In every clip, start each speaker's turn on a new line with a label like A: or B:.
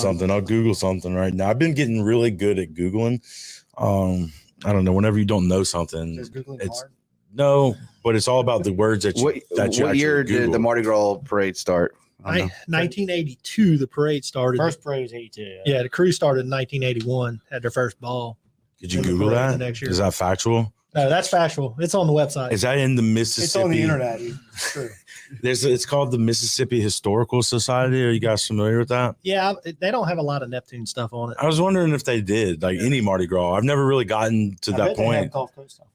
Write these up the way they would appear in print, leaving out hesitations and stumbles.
A: something. I'll Google something right now. I've been getting really good at Googling. I don't know. Whenever you don't know something,
B: Is Googling
A: it's
B: hard?
A: no, but it's all about the words that you
C: What year
A: Google.
C: did the Mardi Gras parade start?
D: 1982, the parade started.
B: First parade was 82.
D: Yeah, the crew started in 1981. Had their first ball.
A: Did you Google that?
D: Next year.
A: Is that factual?
D: No, that's factual. It's on the website.
A: Is that in the Mississippi?
B: It's on the internet. It's true.
A: It's called the Mississippi Historical Society. Are you guys familiar with that?
D: Yeah, they don't have a lot of Neptune stuff on it.
A: I was wondering if they did, like any Mardi Gras. I've never really gotten to that point.
B: Gulf Coast stuff.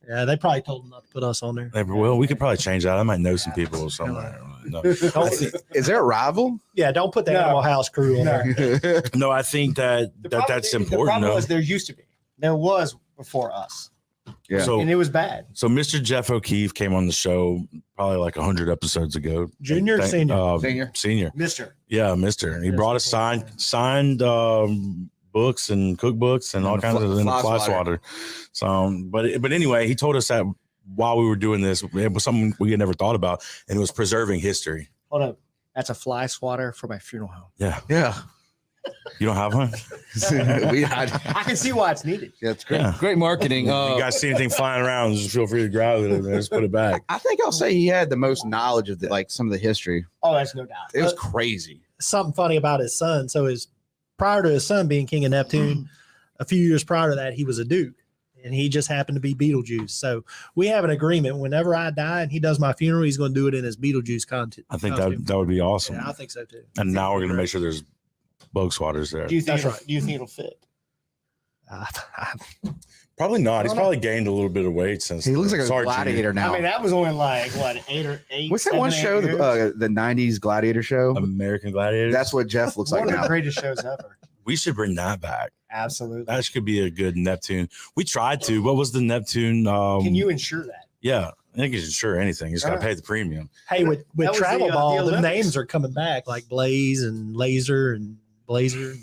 D: Yeah, they probably told them not to put us on there.
A: Well, we could probably change that. I might know some people somewhere. No.
C: Is there a rival?
D: Yeah, don't put the Animal House crew on there.
A: No, I think that's important.
B: The problem
A: though.
B: was there used to be. There was before us.
C: Yeah.
A: So,
B: And it was bad.
A: so Mr. Jeff O'Keefe came on the show probably like 100 episodes ago.
D: Junior or senior?
C: Senior.
B: Mister.
A: Yeah, Mister. He brought us signed books and cookbooks and all kinds of fly swatter. So, but anyway, he told us that while we were doing this, it was something we had never thought about, and it was preserving history.
B: Hold up. That's a fly swatter for my funeral home.
A: Yeah. You don't have one?
B: I can see why it's needed.
C: Yeah, it's great.
A: Yeah.
C: Great marketing.
A: You guys see anything flying around, just feel free to grab it and just put it back.
C: I think I'll say he had the most knowledge of some of the history.
B: Oh, that's no doubt.
C: It was crazy.
D: Something funny about his son. So prior to his son being king of Neptune, a few years prior to that, he was a duke. And he just happened to be Beetlejuice. So we have an agreement. Whenever I die and he does my funeral, he's going to do it in his Beetlejuice content.
A: I think that would be awesome.
D: Yeah, I think so too.
A: And now we're going to make sure there's bug swatters there.
B: Do you think it'll fit?
A: Probably not. He's probably gained a little bit of weight since.
C: He looks like a
A: Sorry,
C: gladiator now.
B: I mean, that was only like what, 8.
C: What's that one show? The '90s Gladiator show.
A: American Gladiators.
C: That's what Jeff looks like
B: one of
C: now.
B: the greatest shows ever.
A: We should bring that back.
B: Absolutely.
A: That could be a good Neptune. We tried to. What was the Neptune?
B: Can you insure that?
A: Yeah, I think you can insure anything. You just got to pay the premium.
D: Hey, with
B: That was
D: Travel
B: the
D: Ball, the
B: Olympics.
D: names are coming back like Blaze and Laser and Blazer.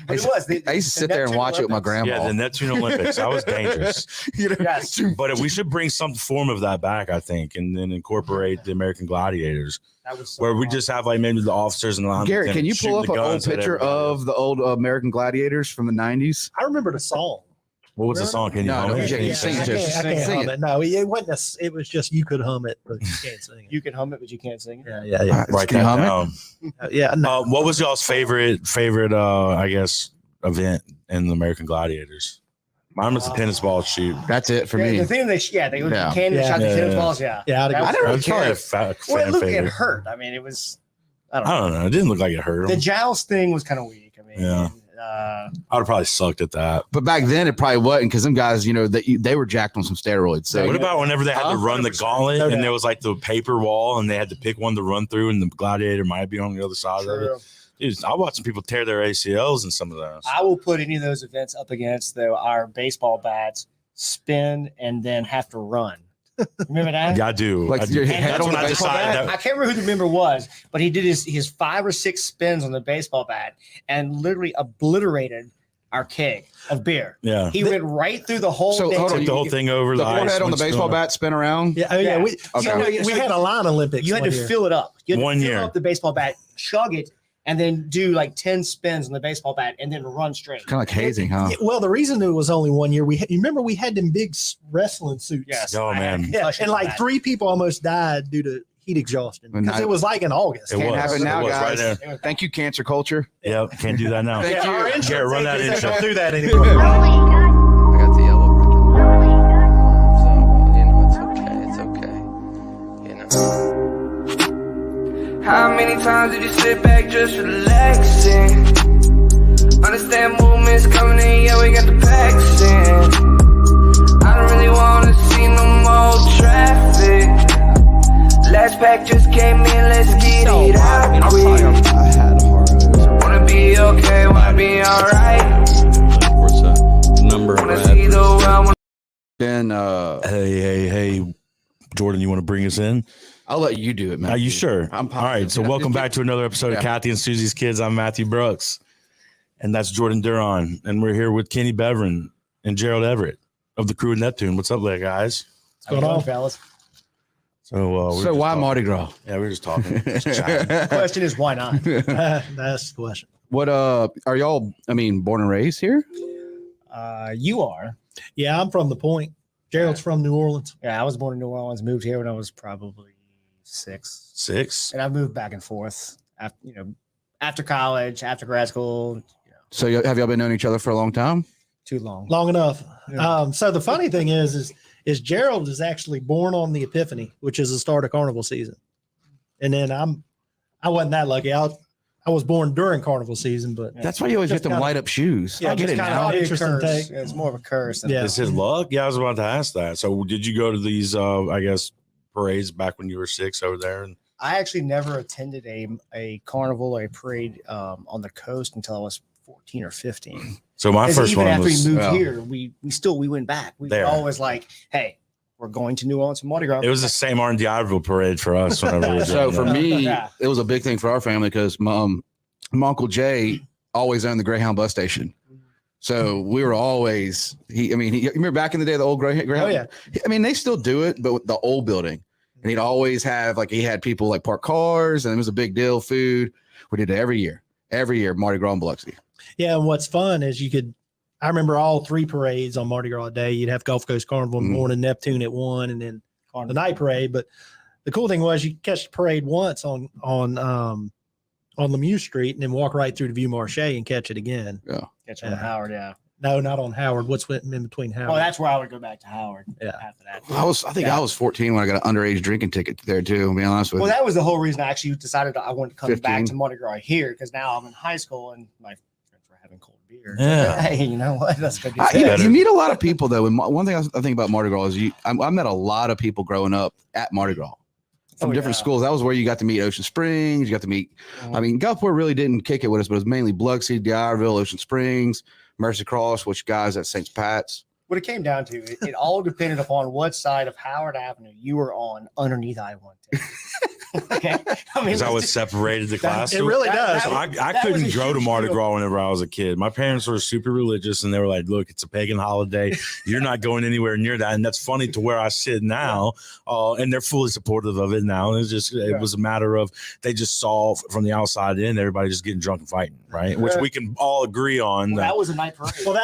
B: But it was.
C: I used to sit there and watch it with my grandma.
A: Yeah, the Neptune Olympics. That was dangerous.
B: Yes.
A: But we should bring some form of that back, I think, and then incorporate the American Gladiators,
B: That was so
A: where we
B: fun.
A: just have like maybe the officers and the
C: Garrett, can you pull up
A: shooting
C: an
A: the
C: old
A: guns at
C: picture
A: everybody.
C: of the old American Gladiators from the '90s?
D: I remember the song.
A: What was the song? Can you
C: No,
A: hum
C: no,
A: it?
C: you
A: Can you
C: can't
A: sing
C: sing
A: it?
C: it.
D: I can't
C: Sing
D: hum
C: it.
D: it. No, it wasn't. It was just you could hum it, but you can't sing it.
B: You can hum it, but you can't sing it.
D: Yeah.
A: Write
C: Can you
A: that
C: hum it?
A: down.
D: Yeah. No.
A: What was y'all's favorite I guess event in the American Gladiators? Mine was the tennis ball shoot.
C: That's it for
B: Yeah,
C: me.
B: the thing they go
C: Yeah.
B: candy
D: Yeah.
B: shot the
A: Yeah,
B: tennis
A: yeah.
B: balls. Yeah.
D: Yeah, I'd
B: That
D: agree.
B: was-
C: I didn't really
A: That's probably
C: care.
A: a fan
B: Well, it looked it
A: favorite.
B: hurt. I mean, it was. I don't
A: I
B: know.
A: don't know. It didn't look like it hurt
B: The
A: him.
B: joust thing was kind of weak. I mean,
A: Yeah. I would have probably sucked at that.
C: But back then it probably wasn't because them guys, they were jacked on some steroids. So
A: What about whenever they had to run the
B: 100%.
A: gauntlet
D: No
A: and
D: doubt.
A: there was like the paper wall and they had to pick one to run through and the gladiator might be on the other side of it?
B: True.
A: Dude, I watched some people tear their ACLs in some of those.
B: I will put any of those events up against our baseball bats, spin, and then have to run. Remember that?
A: Yeah, I do.
C: Like
A: I do.
C: your
B: And
C: head
A: That's
C: on
A: when
C: the
A: I
C: baseball
A: decided
C: bat?
A: that
B: I can't remember who the member was, but he did his 5 or 6 spins on the baseball bat and literally obliterated our keg of beer.
A: Yeah.
B: He went right through the whole
C: So,
B: thing.
C: hold on,
A: Took the whole thing over
C: The
A: ice,
C: forehead on the
A: went
C: baseball
A: spinning.
C: bat spin around.
D: Yeah. Oh, yeah.
B: Yeah.
D: We had a line Olympics.
B: You had
D: one
B: to
D: year.
B: fill it up. You had
A: One
B: to fill
A: year.
B: up the baseball bat, chug it, and then do like 10 spins on the baseball bat and then run straight.
C: Kind of like hazing, huh?
D: Well, the reason it was only 1 year, you remember we had them big wrestling suits.
B: Yes.
A: Oh,
B: I had
A: man.
B: a
D: Yeah,
B: concussion
D: and
B: from
D: like
B: that.
D: 3 people almost died due to heat exhaustion
C: And
D: because
C: I-
D: it was like in August.
A: It
C: Can't
A: was.
C: have it now,
A: was
C: guys.
A: right there.
C: Thank you, cancer culture.
A: Yep, can't do that now.
C: Thank you.
D: Our insurance
A: Garrett, run that
D: agent said
A: intro.
D: don't do that anymore.
E: I got the yellow ribbon. So, it's okay. It's okay. How many times did you sit back just relaxing? Understand movements coming in, yeah, we got the packs in. I don't really wanna see no more traffic. Last pack just came in, let's get it out quick.
C: I had a heart.
E: Wanna be okay, wanna be alright.
F: What's that number?
E: Wanna see the world.
C: Then
A: Hey, Jordan, you want to bring us in?
C: I'll let you do it, man.
A: Are you sure?
C: I'm
A: All right, so welcome back to another episode of
C: Yeah.
A: Kathy and Susie's Kids. I'm Matthew Brooks, and that's Jordan Duron, and we're here with Kenny Beverin and Gerald Everett of the Krewe of Neptune. What's up there, guys?
D: What's going on?
B: fellas?
A: So, we're
C: So why
A: talking.
C: Mardi Gras?
A: Yeah, we're just talking. Just chatting.
B: The question is, why not?
D: That's the question.
C: What are y'all? I mean, born and raised here?
B: You are.
D: Yeah, I'm from the Point. Gerald's from New Orleans.
B: Yeah, I was born in New Orleans, moved here when I was probably 6.
A: 6.
B: And I moved back and forth after college, after grad school.
C: So have y'all been knowing each other for a long time?
B: Too long.
D: Long enough.
B: Yeah.
D: So the funny thing is Gerald is actually born on the Epiphany, which is the start of carnival season. And then I wasn't that lucky. I was born during carnival season, but
C: That's why you always get them
D: kinda-
C: light up shoes.
D: Yeah,
C: I get
D: just
C: it
D: kinda
C: now.
D: odd. Interesting take.
B: Yeah, it's more of a curse. Than
D: Yeah.
A: Is it luck? Yeah, I was about to ask that. So did you go to these, I guess, parades back when you were 6 over there? And
B: I actually never attended a carnival or a parade on the coast until I was 14 or 15.
A: so my
B: 'Cause
A: first
B: even
A: one
B: after
A: was,
B: we moved
C: well-
B: here, we went back. We were
A: There.
B: always like, hey, we're going to New Orleans for Mardi Gras.
A: it was the same Mardi Gras parade for us whenever we were
C: So
A: doing
C: for
A: that.
C: me,
B: Yeah.
C: it was a big thing for our family because my Uncle Jay always owned the Greyhound bus station. So we were always you remember back in the day, the old Greyhound?
D: Oh, yeah.
C: I mean, they still do it, but with the old building. And he'd always have, he had people park cars, and it was a big deal, food. We did it every year, Mardi Gras in Biloxi.
D: Yeah, and what's fun is I remember all 3 parades on Mardi Gras Day. You'd have Gulf Coast Carnival in the morning, Neptune at 1, and then the night parade. But the cool thing was you could catch the parade once on Lemieux Street and then walk right through to View Marche and catch it again.
B: Catch on Howard, yeah.
D: No, not on Howard. What's in between Howard?
B: Oh, that's where I would go back to Howard.
D: Yeah.
B: After that.
C: I think I was 14 when I got an underage drinking ticket there too. To be honest with
B: Well,
C: you.
B: that was the whole reason I actually decided I wanted to come
C: 15.
B: back to Mardi Gras here because now I'm in high school and my friends were having cold beer.
A: Yeah.
B: Hey, you know what? Let's go do
C: You,
B: that.
C: you meet a lot of people though. And one thing I think about Mardi Gras is I met a lot of people growing up at Mardi Gras from different schools. That was where you got to meet Ocean Springs. You got to meet. I mean, Gulfport really didn't kick it with us, but it was mainly Biloxi, D'Iberville, Ocean Springs, Mercy Cross, which guys at St. Pat's.
B: What it came down to, it all depended upon what side of Howard Avenue you were on underneath I-110. Okay, I mean,
A: Because I was separated the class.
D: it really does.
A: So I
B: that was
A: couldn't
B: a
A: go to
B: huge
A: Mardi
B: deal.
A: Gras whenever I was a kid. My parents were super religious, and they were like, "Look, it's a pagan holiday. You're not going anywhere near that." And that's funny to where I sit now, and they're fully supportive of it now. It's just it was a matter of they just saw from the outside in everybody just getting drunk and fighting, right? Which we can all agree on.
B: Well, that was a night parade.
D: Well,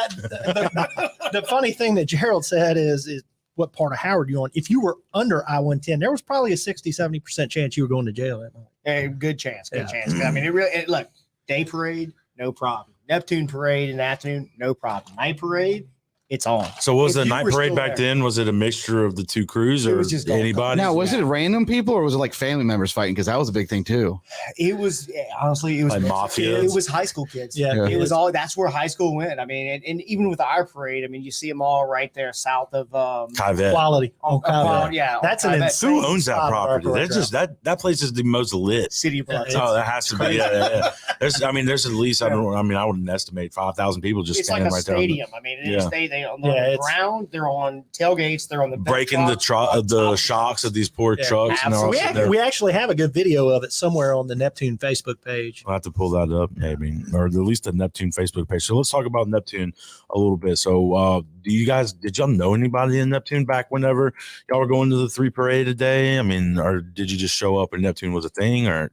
D: the funny thing that Gerald said is what part of Howard you on? If you were under I-110, there was probably a 60-70% chance you were going to jail that night.
B: Hey, good chance.
D: Yeah.
B: I mean, look, day parade, no problem. Neptune parade in the afternoon, no problem. Night parade, it's on.
A: So was
B: If
A: the
B: you
A: night
B: were
A: parade
B: still
A: back
B: there.
A: then? Was it a mixture of the two crews
B: It
A: or
B: was just all-
A: anybody?
C: Now, was it random people or was it family members fighting? Because that was a big thing too.
B: It was honestly, it was
A: Like mafias?
B: It was high school kids.
D: Yeah.
B: It was all. That's where high school went. I mean, and even with our parade, I mean, you see them all right there south of
A: Kyvet.
D: Quality.
B: on
D: Kyvet.
B: yeah. on
D: That's an
B: Kyvet.
D: insane
A: Who owns that
D: spot
A: property?
D: for our
A: That's just that place is the most lit.
B: City of Biloxi.
D: Yeah,
A: Oh, that has to be. Yeah. There's at least I wouldn't estimate 5,000 people just
B: It's like
A: standing
B: a
A: right there. on the-
B: stadium. I mean,
A: Yeah.
B: they on
D: Yeah,
B: the
D: it's-
B: ground. They're on tailgates. They're on the back
A: breaking the
B: top.
A: shocks of these poor
D: Yeah,
A: trucks. And they're all
B: absolutely.
A: sitting there.
D: We actually have a good video of it somewhere on the Neptune Facebook page.
A: I'll have to pull that up, maybe, or at least the Neptune Facebook page. So let's talk about Neptune a little bit. So, did y'all know anybody in Neptune back whenever y'all were going to the 3 parade a day? I mean, or did you just show up and Neptune was a thing? Or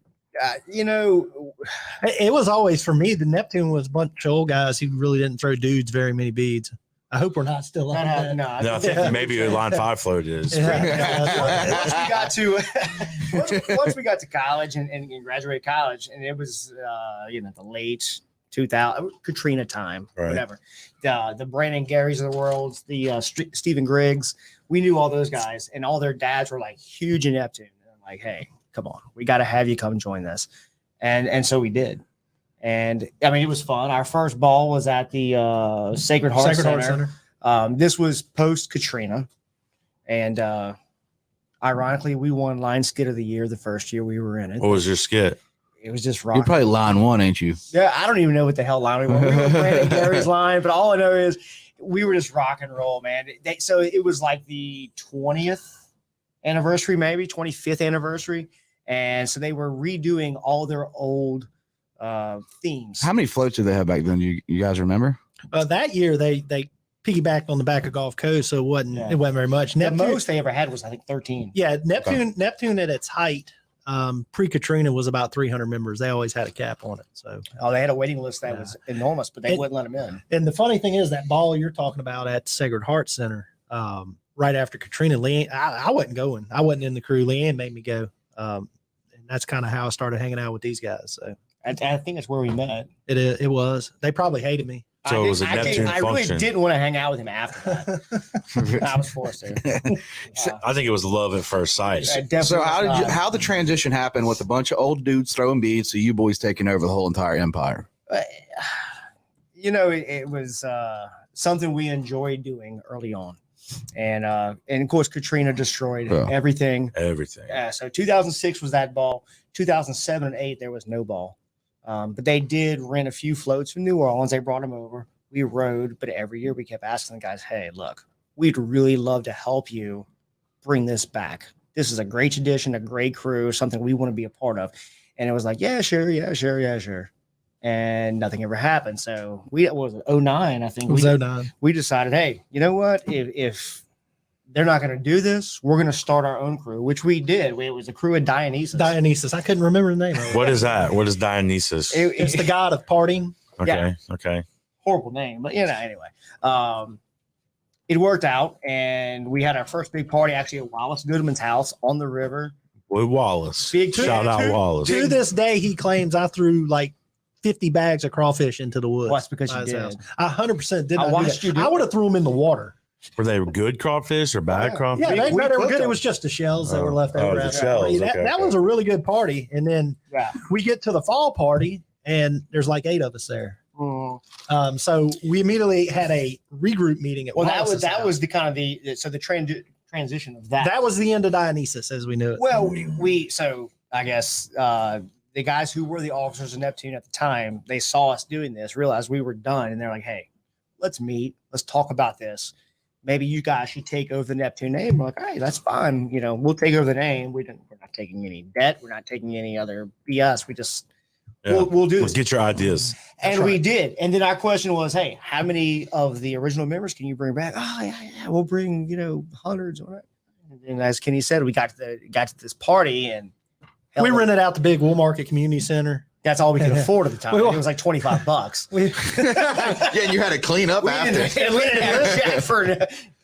D: It was always for me. The Neptune was a bunch of old guys who really didn't throw dudes very many beads. I hope we're not still on that.
B: no,
A: no, I think maybe a line 5 float is.
D: Yeah.
B: once we got to once we got to college and graduated college, and it was the late 2000 Katrina time,
A: Right.
B: whatever. The Brandon Garys of the world, the Stephen Griggs, we knew all those guys, and all their dads were like huge in Neptune. And I'm like, hey, come on, we got to have you come join this, and so we did. And I mean, it was fun. Our first ball was at the Sacred Heart Center. This was post Katrina, and ironically, we won Line Skit of the Year the first year we were in it.
A: What was your skit?
B: It was just
C: You're
B: rock.
C: probably line 1, ain't you?
B: Yeah, I don't even know what the hell line we were. We were Brandon Gary's line, but all I know is we were just rock and roll, man. So it was like the 20th anniversary, maybe 25th anniversary, and so they were redoing all their old themes.
C: How many floats did they have back then? You guys remember?
D: That year they piggybacked on the back of Gulf Coast, so it wasn't very much.
B: The
D: Neptune,
B: most they ever had was I think 13.
D: yeah, Neptune at its height Pre-Katrina was about 300 members. They always had a cap on it. So,
B: they had a waiting list that was enormous, but they wouldn't let them in.
D: and the funny thing is that ball you're talking about at Sacred Heart Center, right after Katrina, Leanne, I wasn't going. I wasn't in the crew. Leanne made me go. And that's kind of how I started hanging out with these guys. So
B: I think that's where we met.
D: it was. They probably hated me.
A: So it was a Neptune
B: I
A: function.
B: really didn't want to hang out with him after that. I was forced to.
A: I think it was love at first sight.
C: So how the transition happened with a bunch of old dudes throwing beads to you boys taking over the whole entire empire?
B: It was something we enjoyed doing early on. And of course, Katrina destroyed everything. So 2006 was that ball. 2007 and 2008, there was no ball. But they did rent a few floats from New Orleans. They brought them over. We rode, but every year we kept asking the guys, hey, look, we'd really love to help you bring this back. This is a great tradition, a great crew, something we want to be a part of. And it was like, yeah, sure. And nothing ever happened. So it was 2009, I think.
D: It was 2009.
B: We decided, hey, you know what? If they're not going to do this, we're going to start our own crew, which we did. It was a crew of Dionysus.
D: I couldn't remember the name of it.
A: What is that? What is Dionysus?
D: It's the god of partying.
A: Okay.
B: Horrible name, but anyway. It worked out, and we had our first big party actually at Wallace Goodman's house on the river.
A: With Wallace.
B: Shout
A: out Wallace.
D: To this day, he claims I threw like 50 bags of crawfish into the woods.
B: Well, that's because you did.
D: House. I 100% did.
B: I watched you do
D: I would have threw them in the water.
A: Were they good crawfish or bad crawfish?
D: Yeah, they
B: we
D: were good.
B: them.
D: It was just the shells that were left over.
A: the shells.
D: That was a really good party. And then we get to the fall party, and there's like 8 of us there. So we immediately had a regroup meeting at Wallace's
B: that
D: house.
B: was the kind of the transition of that.
D: That was the end of Dionysus as we knew it.
B: Well, so I guess the guys who were the officers of Neptune at the time, they saw us doing this, realized we were done, and they're like, hey, let's meet, let's talk about this. Maybe you guys should take over the Neptune name. We're like, hey, that's fine. We'll take over the name. We're not taking any debt. We're not taking any other BS. We just we'll do this.
A: Get your ideas.
B: And we did. And then our question was, hey, how many of the original members can you bring back? Oh, yeah, we'll bring, hundreds. And as Kenny said, we got to this party, and
D: we rented out the big Wool Market Community Center.
B: That's all we could afford at the time. It was like $25.
C: Yeah, and you had to clean up after.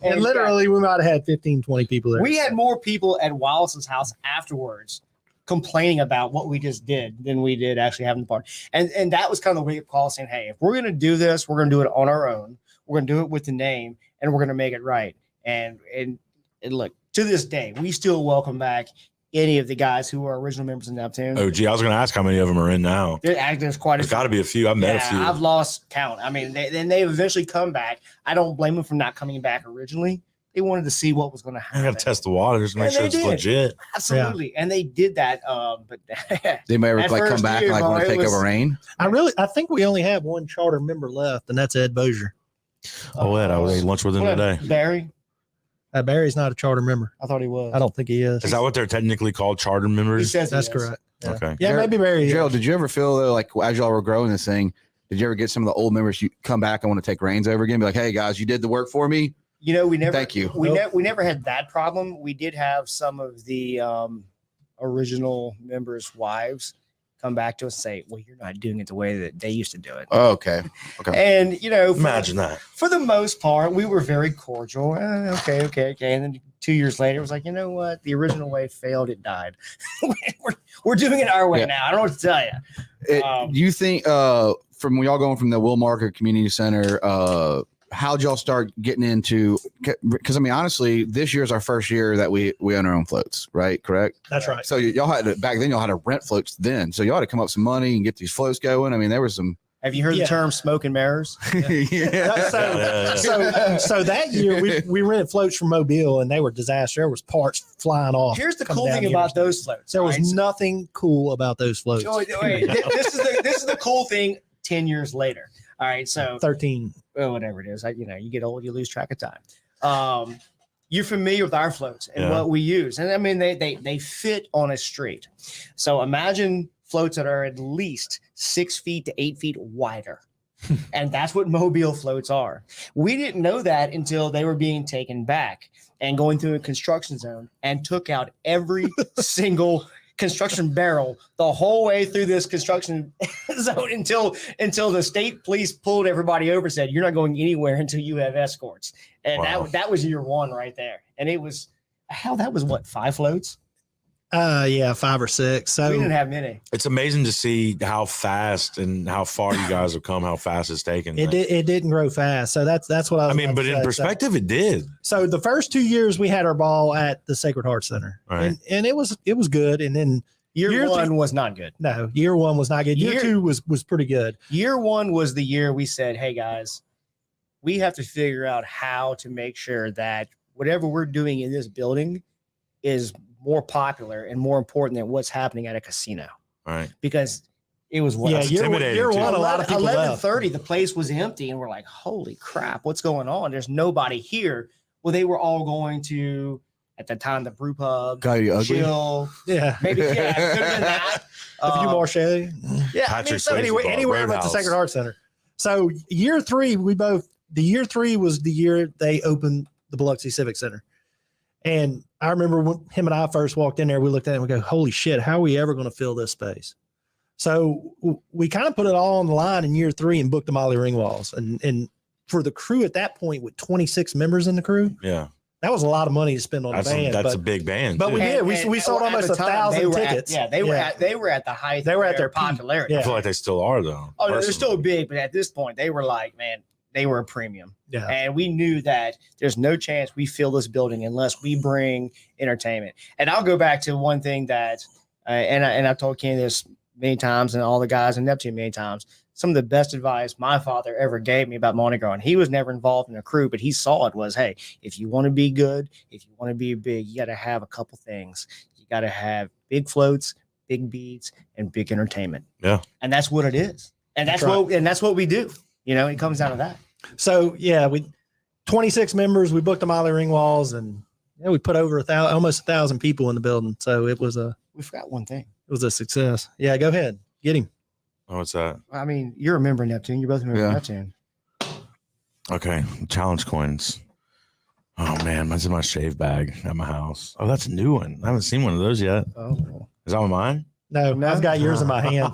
D: And literally, we might have had 15, 20 people there.
B: We had more people at Wallace's house afterwards complaining about what we just did than we did actually having the party. And that was kind of the wake-up call saying, hey, if we're going to do this, we're going to do it on our own. We're going to do it with the name, and we're going to make it right. And look, to this day, we still welcome back any of the guys who are original members of Neptune.
A: Oh, gee, I was going to ask how many of them are in now.
B: There's quite a few.
A: There's got to be a few. I've met a few.
B: I've lost count. I mean, they've eventually come back. I don't blame them for not coming back originally. They wanted to see what was going to happen.
A: I got to test the waters, make sure it's legit.
B: Absolutely. Yeah. And they did that. But
C: they may ever come back and want to take over Rain.
D: I think we only have one charter member left, and that's Ed Bozier.
A: Oh, Ed, I ate lunch with him today.
B: Barry?
D: Barry's not a charter member.
B: I thought he was.
D: I don't think he is.
A: Is that what they're technically called, charter members?
B: He says
D: that's correct.
A: Yeah. Okay.
D: Yeah, maybe Barry.
C: Gerald, did you ever feel though, like as y'all were growing this thing, did you ever get some of the old members you come back and want to take reins over again? Be like, hey guys, you did the work for me.
B: We never.
C: Thank you.
B: We never had that problem. We did have some of the original members' wives come back to us and say, well, you're not doing it the way that they used to do it.
C: Oh, okay.
B: And
A: imagine that. For
B: the most part, we were very cordial. Okay. And then 2 years later, it was like, you know what? The original way failed. It died. we're doing it our way now. I don't know what to tell you.
C: You think from y'all going from the Will Market Community Center, how'd y'all start getting into? Because I mean, honestly, this year's our first year that we own our own floats, right? Correct.
D: That's right.
C: So y'all had to, back then y'all had to rent floats then. So y'all had to come up with some money and get these floats going. I mean, there was some.
B: Have you heard the term smoke and mirrors?
D: So that year we rented floats from Mobile, and they were disaster. There was parts flying off.
B: Here's the cool thing about those floats.
D: There was nothing cool about those floats.
B: Wait, this is the cool thing 10 years later. All right, so
D: 13.
B: Well, whatever it is, you get old, you lose track of time. You're familiar with our floats and what we use, and I mean they fit on a street. So imagine floats that are at least 6 feet to 8 feet wider, and that's what Mobile floats are. We didn't know that until they were being taken back and going through a construction zone and took out every single construction barrel the whole way through this construction zone until the state police pulled everybody over and said, you're not going anywhere until you have escorts. And
A: Wow.
B: that was year one right there. And it was, that was what, 5 floats?
D: Yeah, 5 or 6. So
B: We didn't have many.
A: It's amazing to see how fast and how far you guys have come, how fast it's taken.
D: it didn't grow fast. So that's what I was.
A: I mean,
D: about
A: but
D: to
A: in
D: say.
A: perspective, it did.
D: So the first 2 years we had our ball at the Sacred Heart Center,
A: Right.
D: and it was good. And then
B: Year one
D: three-
B: was not good.
D: no, year 1 was not good. Year
B: Year-
D: 2 was pretty good.
B: Year one was the year we said, hey guys, we have to figure out how to make sure that whatever we're doing in this building is more popular and more important than what's happening at a casino.
A: Right.
B: Because it was what,
D: Yeah,
A: That's
D: year
A: intimidating,
D: 1,
A: too.
D: a lot of people left.
B: 11:30, the place was empty, and we're like, holy crap, what's going on? There's nobody here. Well, they were all going to, at the time, the brew pub,
C: Coyote Ugly.
B: chill,
D: Yeah,
B: maybe, yeah, it could have been that.
D: a few more shade.
B: Yeah,
A: Patrick
B: so
A: Swayze
B: anyway,
A: bar,
D: Anywhere but the
A: Roadhouse.
D: Sacred Heart Center. So year 3, year 3 was the year they opened the Biloxi Civic Center. And I remember when him and I first walked in there, we looked at it and we go, holy shit, how are we ever going to fill this space? So we kind of put it all on the line in year 3 and booked the Molly Ringwalls. And for the crew at that point with 26 members in the crew,
A: Yeah.
D: that was a lot of money to spend on
A: That's,
D: a band.
A: that's
D: but
A: a big band.
D: but
A: too.
D: we did.
B: And-
D: We sold
B: at
D: almost
B: the time,
D: 1,000
B: they were
D: tickets.
B: they were at the height.
D: They were
B: of
D: at their peak.
B: popularity.
D: Yeah.
A: I feel like they still are, though.
B: Oh no, they're
A: personally.
B: still big, but at this point, they were like, man, they were a premium,
D: Yeah.
B: and we knew that there's no chance we fill this building unless we bring entertainment. And I'll go back to one thing that, and I've told Kenny this many times, and all the guys in Neptune many times. Some of the best advice my father ever gave me about Mardi Gras, and he was never involved in a crew, but he saw it was, hey, if you want to be good, if you want to be big, you got to have a couple things. You got to have big floats, big beats, and big entertainment.
A: Yeah.
B: And that's what it is. And that's
D: That's
B: what we do. You know, it comes down to that.
D: So yeah, we 26 members. We booked the Molly Ringwalls, and we put over almost 1,000 people in the building. So it was a
B: We forgot one thing.
D: success. Yeah, go ahead, get him.
A: Oh, what's that?
B: I mean, you're a member of Neptune. You're both a member
C: Yeah.
B: of Neptune.
A: Okay. Challenge coins. Oh, man. Mine's in my shave bag at my house. Oh, that's a new one. I haven't seen one of those yet.
B: Oh.
A: Is that one mine?
D: No,
B: No.
D: I've got yours in my hand.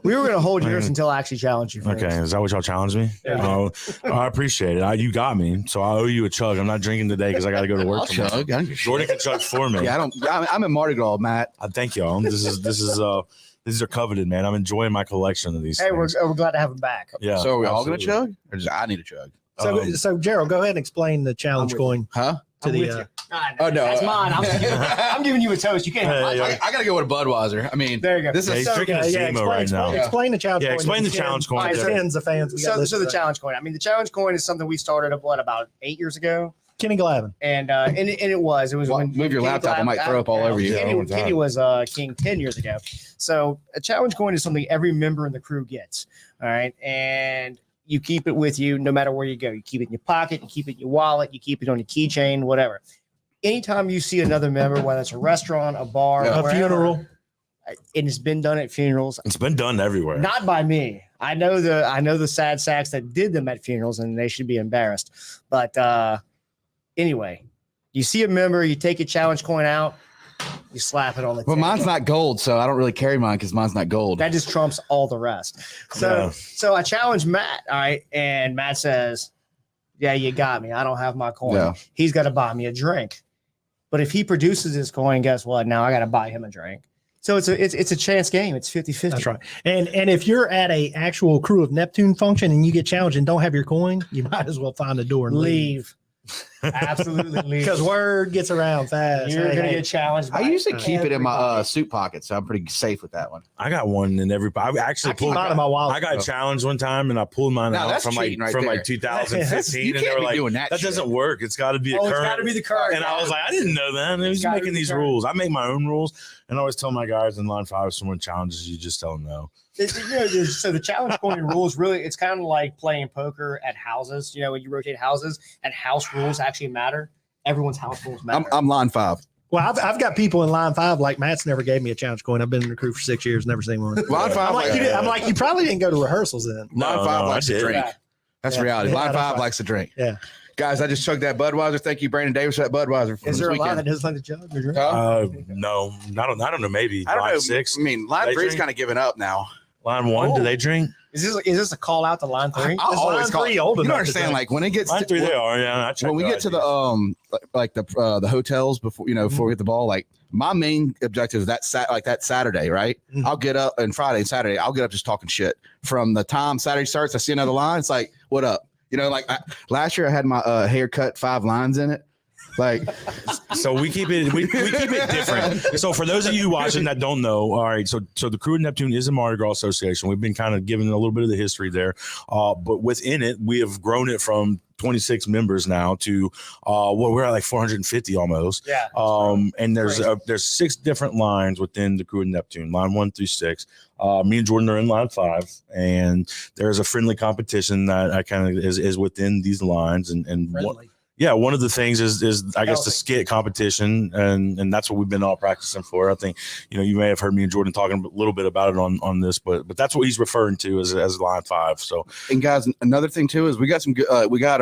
B: We were going to hold yours until I actually challenge you. For
A: Okay.
B: it.
A: Is that what y'all challenged me?
B: Yeah.
A: Oh, I appreciate it. You got me. So I owe you a chug. I'm not drinking today because I got to go to work
C: I'll
A: tomorrow.
C: chug. I don't give a shit.
A: Jordan can chug for me.
C: Yeah, I'm in Mardi Gras, Matt.
A: Thank y'all. These are coveted, man. I'm enjoying my collection of these
B: Hey, we're
A: things.
B: glad to have him back.
A: Yeah.
C: So are we all going to
A: absolutely.
C: chug? Or just I need to chug?
D: So Gerald, go ahead and explain the challenge
B: I'm with
D: coin
C: Huh?
D: to
B: I'm
D: the.
B: with you.
C: Oh, no.
B: That's mine. I'm giving you a toast. You can't have
A: Hey,
B: mine.
C: I got to go with a Budweiser. I mean,
B: There you go.
C: this
A: Yeah,
C: is
A: he's
C: so
A: drinking a Zima right now.
D: Explain the challenge
A: Yeah,
D: coin.
A: explain the challenge coin.
B: Alright, so-
D: Tens of fans. we got
B: So the
D: listened to.
B: challenge coin. I mean, the challenge coin is something we started about 8 years ago,
D: Kenny Glavin.
B: and it was
C: Well,
B: when
C: move your
B: Kenny
C: laptop, I might throw up all over you.
B: Kenny,
A: all the time.
B: Kenny was king 10 years ago. So a challenge coin is something every member in the crew gets. All right, and you keep it with you no matter where you go. You keep it in your pocket, you keep it in your wallet, you keep it on your keychain, whatever. Anytime you see another member, whether it's a restaurant, a bar,
C: Yeah.
D: A
B: wherever,
D: funeral.
B: it has been done at funerals.
A: It's been done everywhere.
B: Not by me. I know the sad sacks that did them at funerals, and they should be embarrassed. But anyway, you see a member, you take your challenge coin out, you slap it on the.
C: Well,
B: tip.
C: mine's not gold, so I don't really carry mine because mine's not gold.
B: That just trumps all the rest.
A: Yeah.
B: So I challenge Matt, all right, and Matt says, "Yeah, you got me. I don't have my coin.
C: Yeah.
B: He's got to buy me a drink. But if he produces his coin, guess what? Now I got to buy him a drink. So it's a chance game. It's 50-50.
D: That's right. And if you're at a actual Crew of Neptune function and you get challenged and don't have your coin, you might as well find a door and leave.
B: Leave. Absolutely leave.
D: Because word gets around fast.
B: You're
D: Hey,
B: gonna
D: hey,
B: get challenged.
C: I
B: by
C: usually keep it in my
B: everybody.
C: suit pocket, so I'm pretty safe with that one.
A: I got one in every. I actually
D: I keep
A: pulled.
D: mine in my wallet.
A: I got challenged one time and I pulled mine
C: No,
A: out
C: that's
A: from
C: cheating right there.
A: 2015,
C: You
A: and they
C: can't
A: were
C: be
A: like,
C: doing that.
A: "That
C: shit.
A: doesn't work. It's got to be a
B: Oh, it's
A: current."
B: got to be the current.
A: And I was like, I didn't know that. And he was
B: gotta
A: making
B: be
A: these
B: current.
A: rules. I make my own rules, and I always tell my guys in line 5 if someone challenges you, just tell them no.
B: So the challenge coin rules really, it's kind of like playing poker at houses. You know, when you rotate houses and house rules actually matter. Everyone's house rules matter.
C: I'm line 5.
D: Well, I've got people in line 5 like Matt's never gave me a challenge coin. I've been in the crew for 6 years, never seen one.
C: Line 5.
D: I'm like, you probably didn't go to rehearsals then.
C: Line 5
A: I
C: likes to
A: did.
C: drink.
B: Yeah.
C: That's
D: Yeah.
C: reality.
D: Yeah,
C: Line
D: that's
C: 5
D: right.
C: likes to drink. Guys, I just chugged that Budweiser. Thank you, Brandon Davis, for that Budweiser.
B: Is there a line that doesn't like the jug? Or drink?
A: No, I don't know. Maybe
C: I don't
A: line
C: know.
A: 6.
C: I mean, line 3's kind of giving up now.
A: Line 1, do they drink?
B: Is this a call out to line 3?
C: I always call. You don't
D: enough
C: understand,
D: to
C: like when it gets
A: Line
C: to,
A: 3, they are. Yeah, I checked
C: when we get to the like the hotels before before we hit the ball, like my main objective is that Saturday, right?
D: Mhm.
C: I'll get up and Friday and Saturday, I'll get up just talking shit. From the time Saturday starts, I see another line. It's like, what up? Like last year I had my hair cut 5 lines in it. Like,
A: so we keep it we keep it different. So for those of you watching that don't know, all right, so the Krewe of Neptune is a Mardi Gras association. We've been kind of giving a little bit of the history there, but within it, we have grown it from 26 members now to we're at like 450 almost.
B: Yeah.
A: And there's 6 different lines within the Krewe of Neptune, line 1 through 6. Me and Jordan are in line 5, and there's a friendly competition that I kind of is within these lines, and one of the things is I guess the skit competition, and that's what we've been all practicing for. I think you may have heard me and Jordan talking a little bit about it on this, but that's what he's referring to as line 5. So,
C: and guys, another thing too is we got some good. We got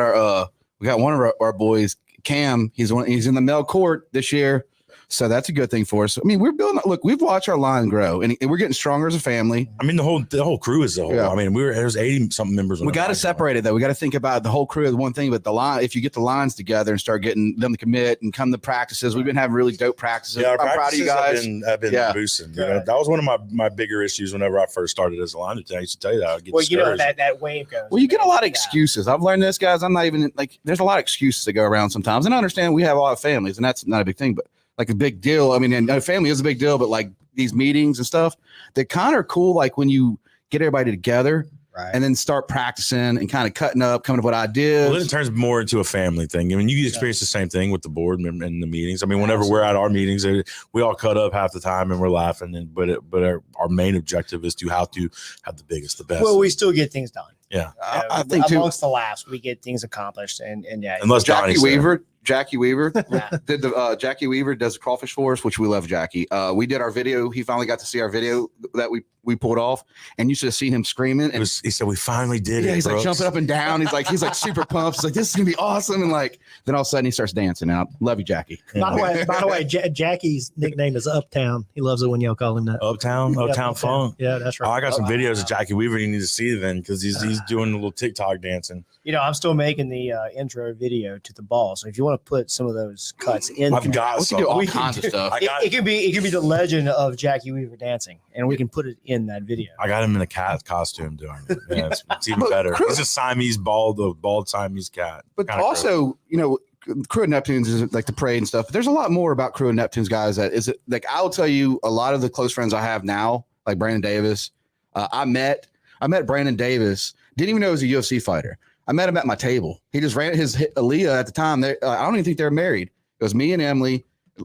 C: one of our boys, Cam. He's in the male court this year. So that's a good thing for us. I mean, we're building. Look, we've watched our line grow, and we're getting stronger as a family.
A: I mean, the whole crew is a whole. Yeah. I mean, there's 80 something members.
C: We got to separate it though. We got to think about the whole crew as one thing, but the line. If you get the lines together and start getting them to commit and come to practices, we've been having really dope practices.
A: Yeah,
C: I'm proud of you guys.
A: I've been boosting. That was one of my bigger issues whenever I first started as a line lieutenant. I used to tell you that. I'd get
B: that wave goes.
C: Well, you get a lot of excuses. I've learned this, guys. I'm not even like. There's a lot of excuses that go around sometimes, and I understand we have a lot of families, and that's not a big thing, but. Like a big deal. I mean, and family is a big deal, but like these meetings and stuff, they kind of are cool. Like when you get everybody together and then start practicing and kind of cutting up, coming up with ideas.
A: Well, then it turns more into a family thing. I mean, you experience the same thing with the board and the meetings. I mean, whenever we're at our meetings, we all cut up half the time and we're laughing. But our main objective is to have the biggest, the best.
B: Well, we still get things done.
A: Yeah,
C: I think
B: amongst the laughs, we get things accomplished, and yeah.
A: Unless
C: Jackie Weaver did the Jackie Weaver does the crawfish for us, which we love Jackie. We did our video. He finally got to see our video that we pulled off, and you should have seen him screaming. And
A: he said, "We finally did it."
C: Yeah, he's
A: Brooks.
C: like jumping up and down. He's like super pumped. He's like, "This is gonna be awesome!" And like then all of a sudden he starts dancing. Now, love you, Jackie.
D: By the way, Jackie's nickname is Uptown. He loves it when y'all call him that.
A: Uptown Funk.
D: Yeah, that's right.
A: I got some videos of Jackie Weaver you need to see then because he's doing a little TikTok dancing.
B: I'm still making the intro video to the ball. So if you want to put some of those cuts in,
A: I've got
C: we can do all kinds of stuff.
B: It could be the legend of Jackie Weaver dancing, and we can put it in that video.
A: I got him in a cat costume doing it. Yeah, it's even better. He's a Siamese bald Siamese cat.
C: But also, Krewe of Neptune's is like the parade and stuff. But there's a lot more about Krewe of Neptune's guys that is it like I'll tell you a lot of the close friends I have now, like Brandon Davis. I met Brandon Davis. Didn't even know he was a UFC fighter. I met him at my table. He just ran Leah at the time. I don't even think they were married. It was me and Emily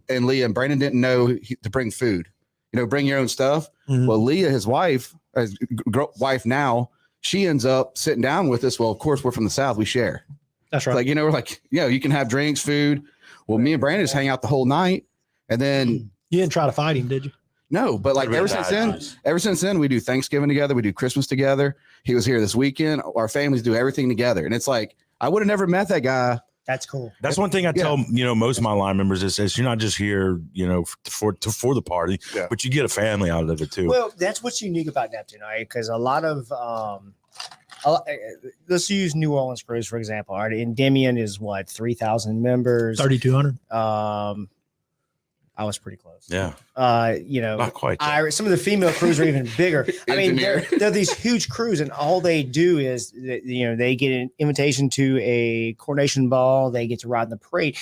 C: and Leah, and Brandon didn't know to bring food. Bring your own stuff. Mm-hmm. Well, Leah, his wife now, she ends up sitting down with us. Well, of course, we're from the South. We share.
D: That's right.
C: Like, we're like, you can have drinks, food. Well, me and Brandon just hang out the whole night. And then.
D: You didn't try to fight him, did you?
C: No, but like ever since then, we do Thanksgiving together. We do Christmas together. He was here this weekend. Our families do everything together. And it's like, I would have never met that guy.
B: That's cool.
A: That's one thing I tell most of my line members is you're not just here for the party, but you get a family out of it too.
B: Well, that's what's unique about Neptune, right? Because a lot of let's use New Orleans Cruise for example. All right, Endymion is what 3,000 members,
D: 3,200.
B: I was pretty close.
A: Yeah.
B: Not quite. Some of the female crews are even bigger. I mean, they're these huge crews, and all they do is, they get an invitation to a coronation ball. They get to ride in the parade.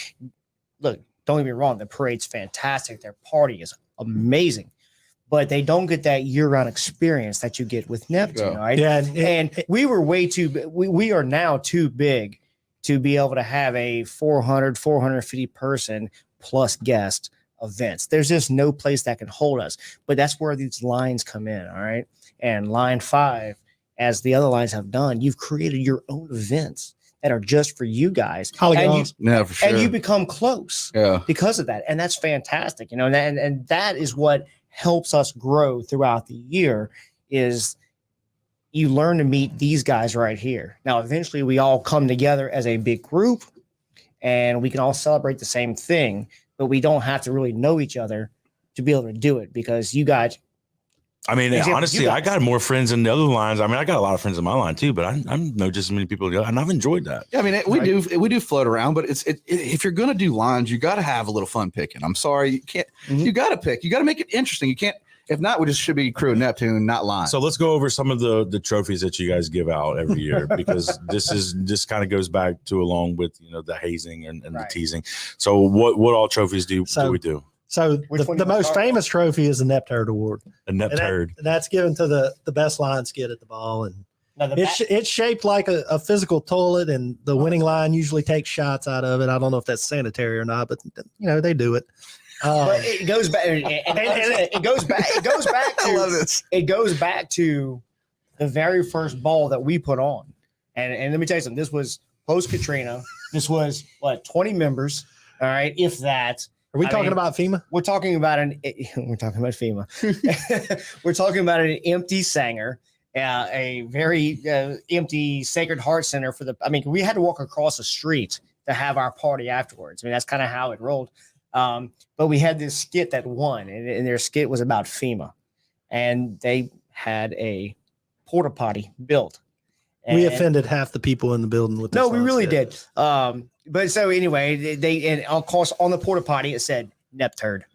B: Look, don't get me wrong. The parade's fantastic. Their party is amazing, but they don't get that year-round experience that you get with Neptune, right?
D: Yeah.
B: And we were way too. We are now too big to be able to have a 450 person plus guest events. There's just no place that can hold us, but that's where these lines come in. All right. And line 5, as the other lines have done, you've created your own events that are just for you guys.
C: For sure.
B: And you become close because of that. And that's fantastic. And that is what helps us grow throughout the year is you learn to meet these guys right here. Now, eventually we all come together as a big group and we can all celebrate the same thing, but we don't have to really know each other to be able to do it because you got.
A: I mean,
B: Example,
A: honestly, I got more friends in the other lines. I mean, I got a lot of friends in my line too, but I know just as many people, and I've enjoyed that.
C: Yeah, I mean, we do float around, but if you're gonna do lines, you got to have a little fun picking. I'm sorry, you can't. You got to pick. You got to make it interesting. You can't. If not, we just should be Krewe of Neptune, not lines.
A: So let's go over some of the trophies that you guys give out every year because this kind of goes back to along with the hazing and the teasing. So what all trophies do we do?
D: So the most famous trophy is the Neptured Award.
A: A Neptured.
D: That's given to the best line skid at the ball, and it's shaped like a physical toilet, and the winning line usually takes shots out of it. I don't know if that's sanitary or not, but they do it.
B: But it goes back. It goes back. It goes back to.
C: I love this.
B: It goes back to the very first ball that we put on, and let me tell you something. This was post Katrina. This was 20 members. All right, if that.
D: Are we talking about FEMA?
B: We're talking about FEMA. We're talking about an empty Sanger, a very empty Sacred Heart Center for the. I mean, we had to walk across the street to have our party afterwards. I mean, that's kind of how it rolled. But we had this skit that won, and their skit was about FEMA, and they had a porta potty built.
D: We offended half the people in the building with this.
B: No, we really did. But so anyway, and of course on the porta potty it said Neptured.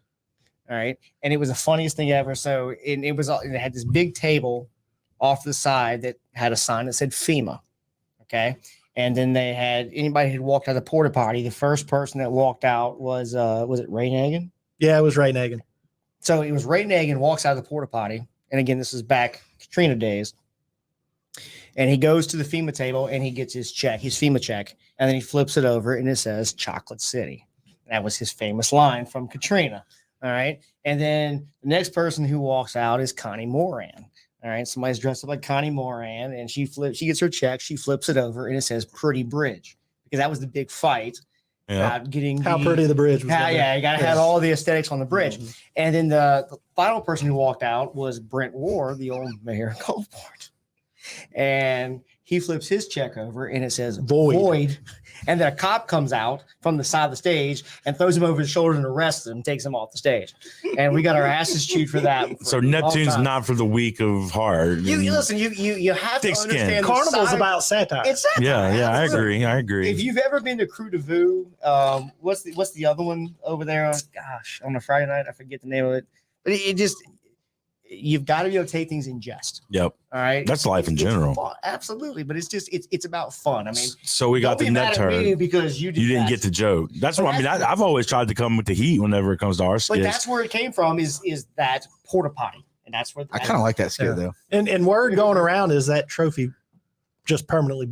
B: All right, and it was the funniest thing ever. So it had this big table off the side that had a sign that said FEMA. Okay. And then they had anybody who walked out of the porta potty. The first person that walked out was it Ray Nagin?
D: Yeah, it was Ray Nagin.
B: So it was Ray Nagin walks out of the porta potty. And again, this is back Katrina days. And he goes to the FEMA table and he gets his FEMA check. And then he flips it over and it says Chocolate City. That was his famous line from Katrina. All right. And then the next person who walks out is Connie Moran. All right, somebody's dressed up like Connie Moran, and she gets her check, she flips it over, and it says Pretty Bridge, because that was the big fight about getting
D: how pretty the bridge was.
B: Yeah, you got to have all the aesthetics on the bridge. Mm-hmm. And then the final person who walked out was Brent Ward, the old mayor of Gulfport. And he flips his check over, and it says void. And then a cop comes out from the side of the stage and throws him over his shoulder and arrests him, takes him off the stage. And we got our asses chewed for that.
A: So Neptune's not for the weak of heart.
B: You listen. You have to understand.
D: Carnival's about satire.
B: It's satire.
A: Yeah. I agree.
B: If you've ever been to Krewe de Vue, what's the other one over there? Gosh, on a Friday night, I forget the name of it. But it just. You've got to be able to take things in jest.
A: Yep.
B: All right.
A: That's life in general.
B: Fun. Absolutely. But it's about fun. I mean,
A: so we got the Neptured
B: because you
A: didn't get the joke. That's what I mean. I've always tried to come with the heat whenever it comes to our skits.
B: But that's where it came from is that porta potty. And that's where
C: I kind of like that skit though.
D: And word going around is that trophy just permanently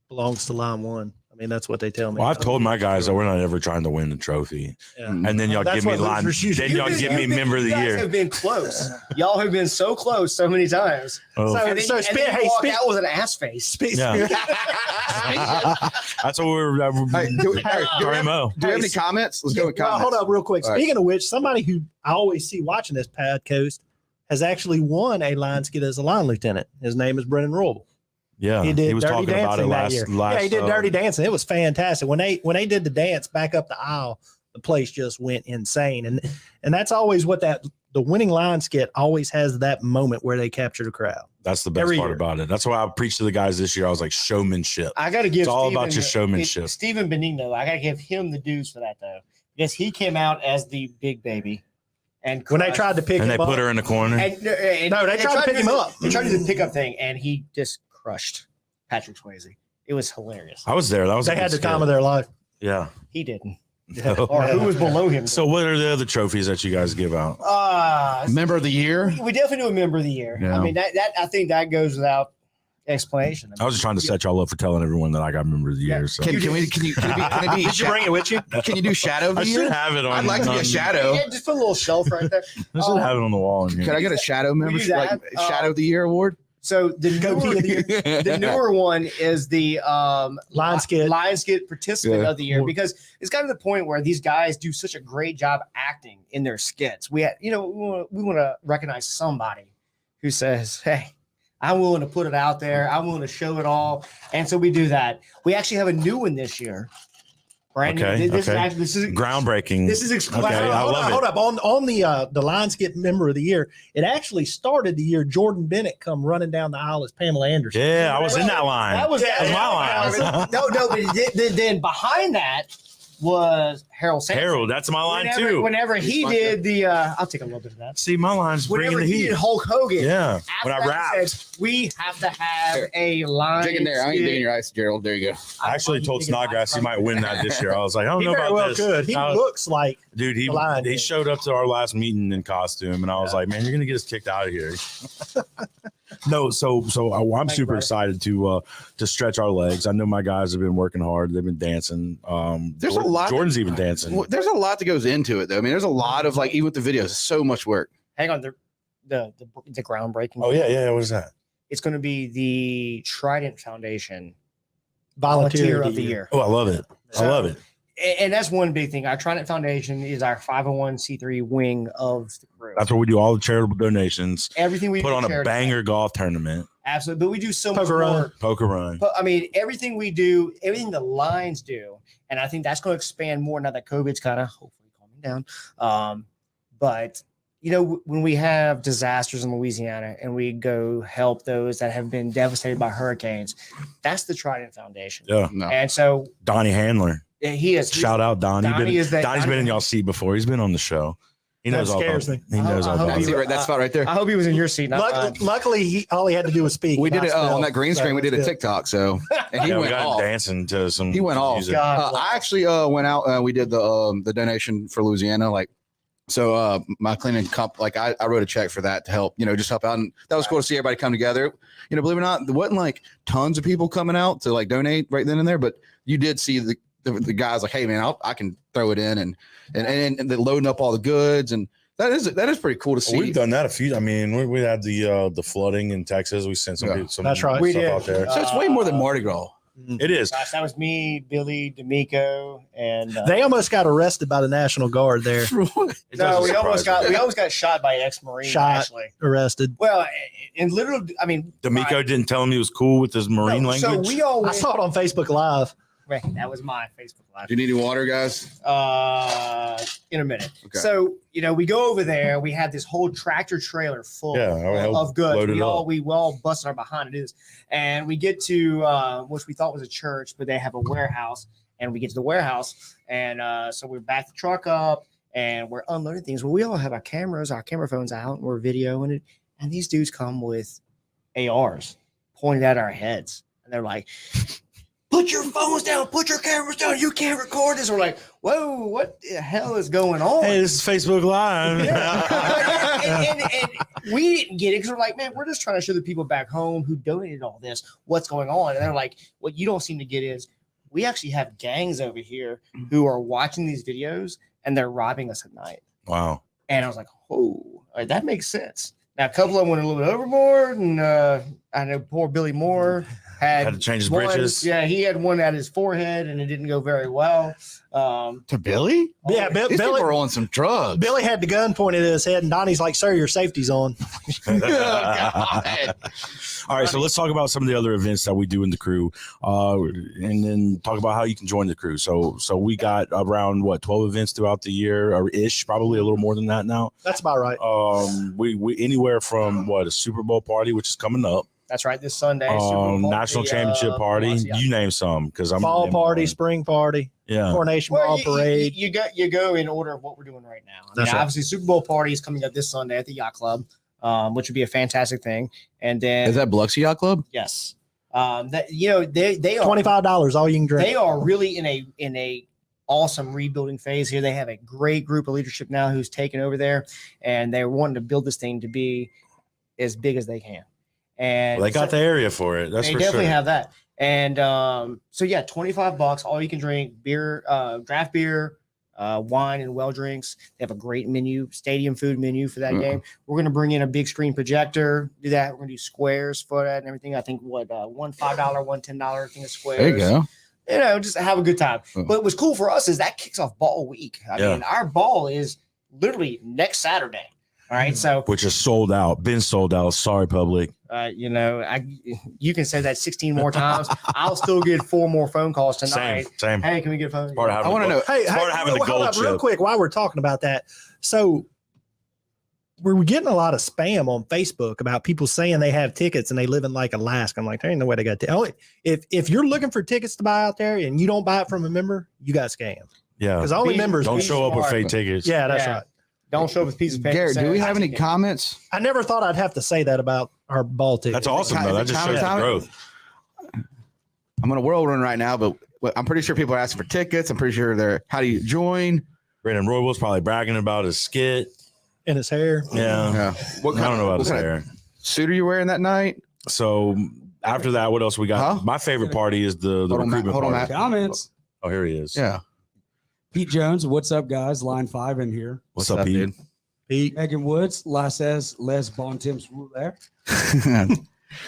D: belongs to line one. I mean, that's what they tell me.
A: Well, I've told my guys that we're not ever trying to win the trophy. Yeah. And then y'all give me line. Then y'all give me member of the year.
B: You guys have been close. Y'all have been so close so many times.
A: Oh.
B: So walk out with an ass face.
A: Yeah. That's what we're
C: do we have any comments? Let's go with comments.
D: Well, hold up real quick. Speaking of which, somebody who I always see watching this podcast has actually won a line skit as a line lieutenant. His name is Brennan Roble.
A: Yeah,
D: he
A: was
D: talking about it last year. Yeah, he did Dirty Dancing. It was fantastic. When they did the dance back up the aisle, the place just went insane. And that's always what the winning line skit always has that moment where they capture the crowd.
A: That's the best part about it. That's why I preached to the guys this year. I was like, showmanship.
B: I got to give
A: it's all about your showmanship.
B: Stephen Benigno, I got to give him the dues for that though, because he came out as the big baby. And
D: when they tried to pick him up,
A: and they put her in the corner.
B: No, they tried to pick him up. They tried to do the pickup thing, and he just crushed Patrick Swayze. It was hilarious.
A: I was there.
D: They had the time of their life.
A: Yeah.
B: He didn't. Or who was below him.
A: So what are the other trophies that you guys give out?
C: Member of the year?
B: We definitely do a member of the year. Yeah. I mean, that I think that goes without explanation.
A: I was just trying to set y'all up for telling everyone that I got member of the year. So
C: can you did you bring it with you? Can you do shadow of the year?
A: I should have it on.
C: I'd like to be a shadow.
B: Yeah, just put a little shelf right there.
A: I should have it on the wall in here.
C: Could I get a shadow membership, like shadow of the year award?
B: So the newer one is the
D: line
B: skit participant of the year, because it's gotten to the point where these guys do such a great job acting in their skits. We want to recognize somebody who says, "Hey, I'm willing to put it out there. I'm willing to show it all." And so we do that. We actually have a new one this year. Brand new.
A: Okay,
B: This is
A: okay.
B: actually this is
A: Groundbreaking.
B: This is exclusive.
A: Okay, I love it.
D: Hold up. On the Lionsgate Member of the Year, it actually started the year Jordan Bennett come running down the aisle as Pamela Anderson.
A: Yeah, I was in that line.
B: That was
A: my line.
B: No, but then behind that was Harold Sampson.
A: Harold, that's my line too.
B: Whenever he did the, I'll take a little bit of that.
A: See, my line's bringing
B: Whenever
A: the
B: he
A: heat.
B: did Hulk Hogan,
A: Yeah,
B: after
A: when I
B: that,
A: rapped.
B: he said, we have to have a line.
C: Drink in there. I ain't digging your ice, Gerald. There you go.
A: I actually told Snodgrass he might win that this year. I was like, I don't
D: He
A: know
D: very
A: about
D: well
A: this.
D: could. He looks like
A: Dude,
D: the Lion
A: he
D: King.
A: showed up to our last meeting in costume, and I was like, man, you're gonna get us kicked out of here. No, so I'm
B: Thanks,
A: super
B: brother.
A: excited to stretch our legs. I know my guys have been working hard. They've been dancing.
C: There's a lot.
A: Jordan's even dancing.
C: Well, there's a lot that goes into it, though. I mean, there's a lot of like, even with the videos, it's so much work.
B: Hang on, the groundbreaking.
A: Oh yeah. What is that?
B: It's going to be the Trident Foundation
D: volunteer
B: of the year.
A: Oh, I love it. I love it.
B: And that's one big thing. Our Trident Foundation is our 501c3 wing of the crew.
A: That's where we do all the charitable donations.
B: Everything we
A: Put
B: do
A: on a
B: charity.
A: banger golf tournament,
B: Absolutely. But we do so much
D: Poker run.
B: more.
A: poker run.
B: But I mean, everything we do, everything the lines do, and I think that's going to expand more now that COVID's kind of hopefully calming down. But you know, when we have disasters in Louisiana and we go help those that have been devastated by hurricanes, that's the Trident Foundation.
A: Yeah.
C: No.
B: And so
A: Donnie Handler.
B: he is.
A: Shout out Donnie.
B: Donnie's
A: Donnie's been in y'all's seat before. He's been on the show. He
D: That
A: knows all
D: scares
A: about
D: me.
A: He knows
B: I
A: all
B: hope
A: about
C: That's
B: he-
A: it.
C: it, right, that spot right there.
B: I hope he was in your seat. Not mine.
D: Luckily, all he had to do was speak.
C: We did
D: not
C: it
D: spell.
C: on that green screen. We did a
D: That was good.
C: TikTok. So, and he
A: Yeah, we
C: went
A: got
C: off.
A: dancing to some.
C: He went off.
A: music.
B: God,
C: I actually went out. We did the donation for Louisiana. Like, so my cleaning comp, like I wrote a check for that to help, just help out. And that was cool to see everybody come together. Believe it or not, there wasn't like tons of people coming out to like donate right then and there, but you did see the guys like, hey man, I can throw it in and they're loading up all the goods. And that is pretty cool to see.
A: We've done that a few. I mean, we had the flooding in Texas. We sent some
C: Yeah.
A: people, some
D: That's right.
A: stuff
B: We did.
A: out there.
C: So it's way more than Mardi Gras.
A: It is.
B: Gosh, that was me, Billy, D'Amico, and
D: They almost got arrested by the National Guard there.
A: It
B: no,
A: doesn't
B: we almost
A: surprise
B: got shot by ex-marine.
D: Shot.
B: Actually,
D: Arrested.
B: well, and literally, I mean,
A: me. D'Amico didn't tell him he was cool with his marine
B: no, so
A: language.
B: we all
D: I
B: went,
D: saw it on Facebook Live.
B: right, that was my Facebook Live.
C: Do you need any water, guys?
B: In a minute.
C: Okay.
B: So we go over there. We had this whole tractor trailer full
A: Yeah, I helped
B: of goods.
A: load it up.
B: We all busted our behind it is, and we get to which we thought was a church, but they have a warehouse. And we get to the warehouse, and so we back the truck up, and we're unloading things. Well, we all have our camera phones out, and we're videoing it. And these dudes come with ARs pointed at our heads, and they're like, put your phones down, put your cameras down, you can't record this. We're like, whoa, what the hell is going on?
A: Hey, this is Facebook Live.
B: and we didn't get it because we're like, man, we're just trying to show the people back home who donated all this what's going on. And they're like, what you don't seem to get is we actually have gangs over here who are watching these videos and they're robbing us at night.
A: Wow.
B: And I was like, oh, all right, that makes sense. Now, a couple of them went a little bit overboard, and I know poor Billy Moore
A: Had to change his
B: one-
A: britches.
B: Yeah, he had one at his forehead, and it didn't go very well.
C: To Billy?
D: Yeah,
C: These people
D: Billy,
C: are on some drugs.
D: Billy had the gun pointed at his head, and Donnie's like, "Sir, your safety's on."
A: All right, so let's talk about some of the other events that we do in the crew, and then talk about how you can join the crew. So we got around 12 events throughout the year, or ish, probably a little more than that now.
D: That's about right.
A: We anywhere from a Super Bowl party, which is coming up,
B: That's right, this Sunday. Super Bowl,
A: national championship party.
B: Biloxi, yeah.
A: You name some, because I'm
D: Fall party, spring party,
A: Yeah,
D: coronation
B: Well,
D: ball
B: you
D: parade.
B: go in order of what we're doing right now. I mean,
D: That's right.
B: obviously, Super Bowl party is coming up this Sunday at the Yacht Club, which would be a fantastic thing. And then
C: Is that Biloxi Yacht Club?
B: yes, they are
D: $25, all you can drink.
B: they are really in a awesome rebuilding phase here. They have a great group of leadership now who's taken over there, and they're wanting to build this thing to be as big as they can. And
A: well, they got the area for it. That's
B: they
A: for
B: definitely
A: sure.
B: have that. And so yeah, $25, all you can drink, beer, draft beer, wine, and well drinks. They have a great menu, stadium food menu for that game. We're gonna bring in a big screen projector, do that. We're gonna do squares for that and everything. I think one $5, one $10 thing of squares.
C: There you go.
B: Just have a good time.
C: Oh.
B: But what's cool for us is that kicks off ball week. I mean, our ball is literally next Saturday. All right, so
A: which is sold out, been sold out. Sorry, public.
B: you can say that 16 more times. I'll still get 4 more phone calls tonight.
A: Same.
B: Hey, can we get a phone?
A: Part of
C: I want to know.
D: Hey,
A: Part of having the
D: hold
A: gold
D: up real
A: chip.
D: quick while we're talking about that. So we're getting a lot of spam on Facebook about people saying they have tickets and they live in like Alaska. I'm like, there ain't no way they got if you're looking for tickets to buy out there and you don't buy it from a member, you got scammed.
A: Yeah.
D: Because only members
A: Don't show up with
B: smart.
A: fake tickets.
D: Yeah, that's right.
B: Don't show up with a piece of paper.
C: Garrett, do we
B: saying,
C: have any
B: "I
C: comments?
D: I never thought I'd have to say that about our ball tickets.
A: That's awesome, though. That just shows the growth.
C: I'm on a whirl run right now, but I'm pretty sure people are asking for tickets. I'm pretty sure they're, how do you join?
A: Brandon Royal's probably bragging about his skit.
D: in his hair.
A: Yeah.
C: Yeah. What
A: I don't know about
C: what
A: his
C: kind of
A: hair.
C: suit are you wearing that night?
A: So after that, what else we got?
C: Huh?
A: My favorite party is the
C: Hold on, Matt.
A: recruitment
C: Hold on,
A: party.
C: Matt.
G: Comments.
A: Oh, here he is.
C: Yeah.
G: Pete Jones, what's up, guys? Line 5 in here.
A: What's up, Pete?
C: dude?
D: Pete,
G: Megan Woods, Laissez, Les Bon Temps rouler.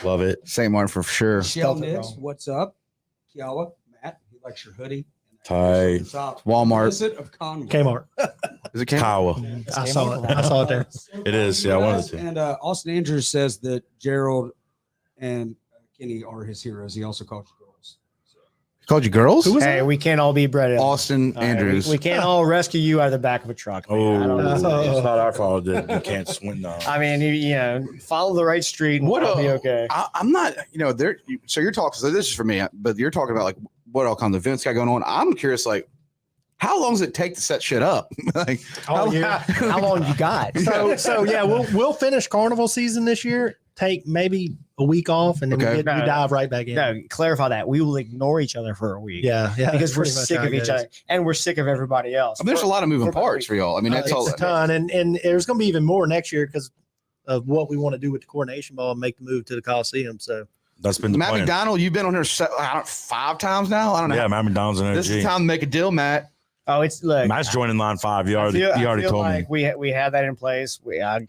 A: Love it.
C: St. Martin for sure.
G: Shell
B: Spelled it
G: Nix,
B: wrong.
G: what's up? Kiala, Matt, he likes your hoodie.
A: Tight.
C: Walmart.
G: Visit of Conway.
D: Kmart.
C: Is it Cam?
A: Kawa.
D: I saw it. I saw it there.
A: It is. Yeah, I wanted to.
G: And Austin Andrews says that Gerald and Kenny are his heroes. He also called you girls.
C: He called you girls?
D: Who was
B: Hey,
D: that?
B: we can't all be bred.
C: Austin
B: All right,
C: Andrews.
B: we can't all rescue you out of the back of a truck. man. I don't know.
A: Oh, it's not our fault that you can't swim. No.
B: I mean, you know, follow the right street and
C: What
B: it'll be
C: a-
B: okay.
C: I'm not, there. So you're talking. So this is for me, but you're talking about like what all kinds of events got going on. I'm curious, like, how long does it take to set shit up? Like,
D: Oh, yeah.
B: How long you got?
D: So yeah, we'll finish carnival season this year. Take maybe a week off, and then
C: Okay.
D: we
B: No,
D: dive right back in.
B: No, clarify that. We will ignore each other for a week.
D: Yeah, yeah.
B: Because we're
D: pretty much
B: sick
D: how
B: of
D: it
B: each
D: goes.
B: other and we're sick of everybody else.
C: I mean, there's a lot of moving
B: for-
C: parts for y'all. I mean, that's
D: It's
C: all.
D: a ton, and there's going to be even more next year because of what we want to do with the coronation ball and make the move to the Coliseum. So
A: That's been the
C: Matt
A: plan.
C: McDonald, you've been on here 5 times now. I don't know.
A: Yeah, Matt McDonald's an
C: This is
A: energy.
C: the time to make a deal, Matt.
B: Oh, it's look.
A: Matt's joining line 5. You
B: I
A: already,
B: feel-
A: you
B: I
A: already
B: feel
A: told
B: like
A: me.
B: we had that in place. I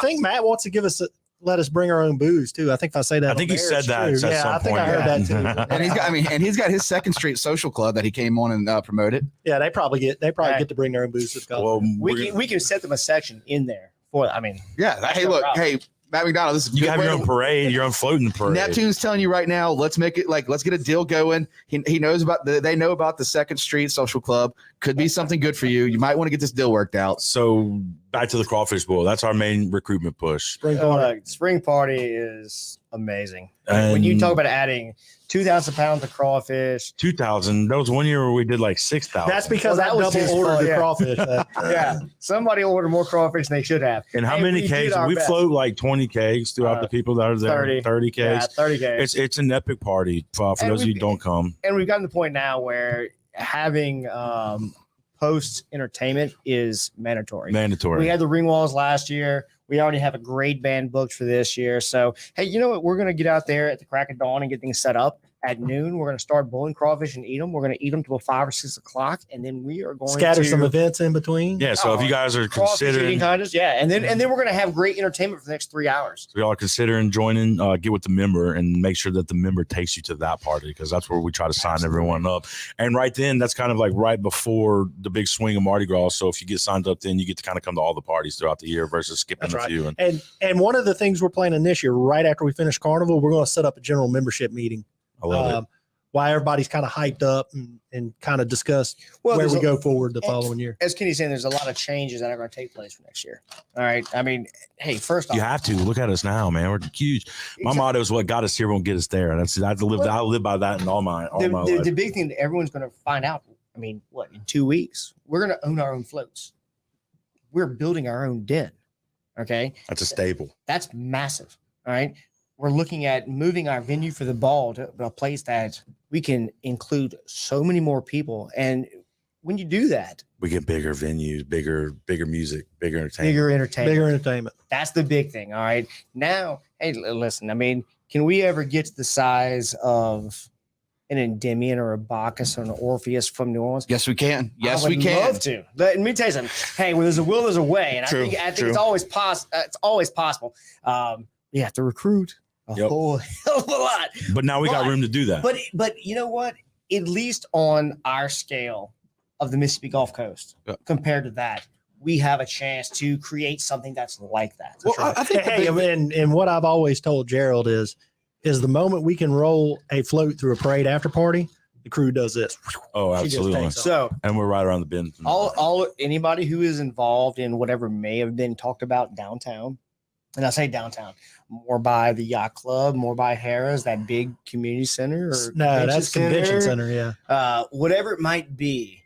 D: think Matt wants to give us let us bring our own booze too. I think if I say that,
A: I think
D: on
A: he
D: air,
A: said
D: it's
A: that
D: true.
A: at
D: Yeah,
A: some
D: I think I
A: point.
D: heard that too.
C: And he's got, he's got his Second Street Social Club that he came on and promoted.
D: Yeah, they probably get
B: Right.
D: get to bring their own booze to the Coliseum.
A: Well,
B: we can set them a section in there for. I mean,
C: Yeah. Hey, look, hey, Matt McDonald, this is a
A: you
C: good
A: have
C: way
A: your
C: to-
A: own parade, your own floating parade.
C: Neptune's telling you right now, let's make it like, let's get a deal going. He knows about they know about the Second Street Social Club. Could be something good for you. You might want to get this deal worked out.
A: So back to the Crawfish Bowl. That's our main recruitment push.
D: Spring party.
B: spring party is amazing. When you
A: And-
B: talk about adding 2,000 pounds of crawfish,
A: 2,000. There was one year where we did like 6,000.
D: That's because
B: Well, that
D: I
B: was
D: double
B: his
D: ordered
B: fault,
D: the
B: yeah.
D: crawfish.
B: yeah, somebody ordered more crawfish than they should have.
A: And how
B: Hey,
A: many
B: we did
A: kegs?
B: our
A: We
B: best.
A: float like 20 kegs throughout the people that are there.
B: 30.
A: 30 kegs.
B: Yeah, 30 kegs.
A: It's an epic party for
B: And
A: those of you
B: we-
A: who don't come.
B: And we've gotten to the point now where having post entertainment is mandatory.
A: Mandatory.
B: We had the ring walls last year. We already have a great band booked for this year. So, hey, you know what? We're going to get out there at the crack of dawn and get things set up. At noon, we're going to start bowling crawfish and eat them. We're going to eat them till 5 or 6 o'clock, and then we are going
D: Scatter
B: to
D: some events in between.
A: yeah. So if you guys are
B: crawfish eating
A: considering,
B: contests, yeah, and then we're going to have great entertainment for the next 3 hours.
A: if y'all are considering joining, get with the member and make sure that the member takes you to that party because that's where we try to sign everyone up. And right then, that's kind of like right before the big swing of Mardi Gras. So if you get signed up, then you get to kind of come to all the parties throughout the year versus skipping
D: That's
A: a
D: right.
A: few.
D: And one of the things we're planning this year, right after we finish carnival, we're going to set up a general membership meeting.
A: I love it.
D: Why everybody's kind of hyped up and kind of discuss where
B: there's
D: we
B: a-
D: go forward the following year.
B: As Kenny's saying, there's a lot of changes that are going to take place for next year. All right. I mean, hey, first off,
A: You have to look at us now, man. We're huge. My motto is "What got us here won't get us there." That's I live by that in all my life.
B: the big thing that everyone's going to find out. I mean, what in 2 weeks we're going to own our own floats. We're building our own den. Okay,
A: That's a staple.
B: that's massive. All right, we're looking at moving our venue for the ball to a place that we can include so many more people. And when you do that,
A: We get bigger venues, bigger music, bigger entertainment.
B: bigger entertainment.
D: Bigger entertainment.
B: That's the big thing. All right. Now, hey, listen, I mean, can we ever get to the size of an Endymion or a Bacchus or an Orpheus from New Orleans?
C: Yes, we can. Yes,
B: I
C: we
B: would
C: can.
B: love to. Let me tell you something. Hey, when there's a will, there's a way. And
A: True,
B: I think
A: true.
B: it's always possible. It's always possible. You have to recruit a
A: Yep.
B: whole hell of a lot.
A: But now we got
B: But-
A: room to do that.
B: But you know what? At least on our scale of the Mississippi Gulf Coast,
C: Yeah.
B: compared to that, we have a chance to create something that's like that.
C: Well, I think
D: Hey, and what I've always told Gerald is the moment we can roll a float through a parade after party, the crew does this.
A: Oh,
D: She just
A: absolutely.
D: takes off.
B: So
A: And we're right around the bend.
B: all anybody who is involved in whatever may have been talked about downtown, and I say downtown, more by the yacht club, more by Harrah's, that big community center, or
D: No, that's convention center. Yeah.
B: whatever it might be,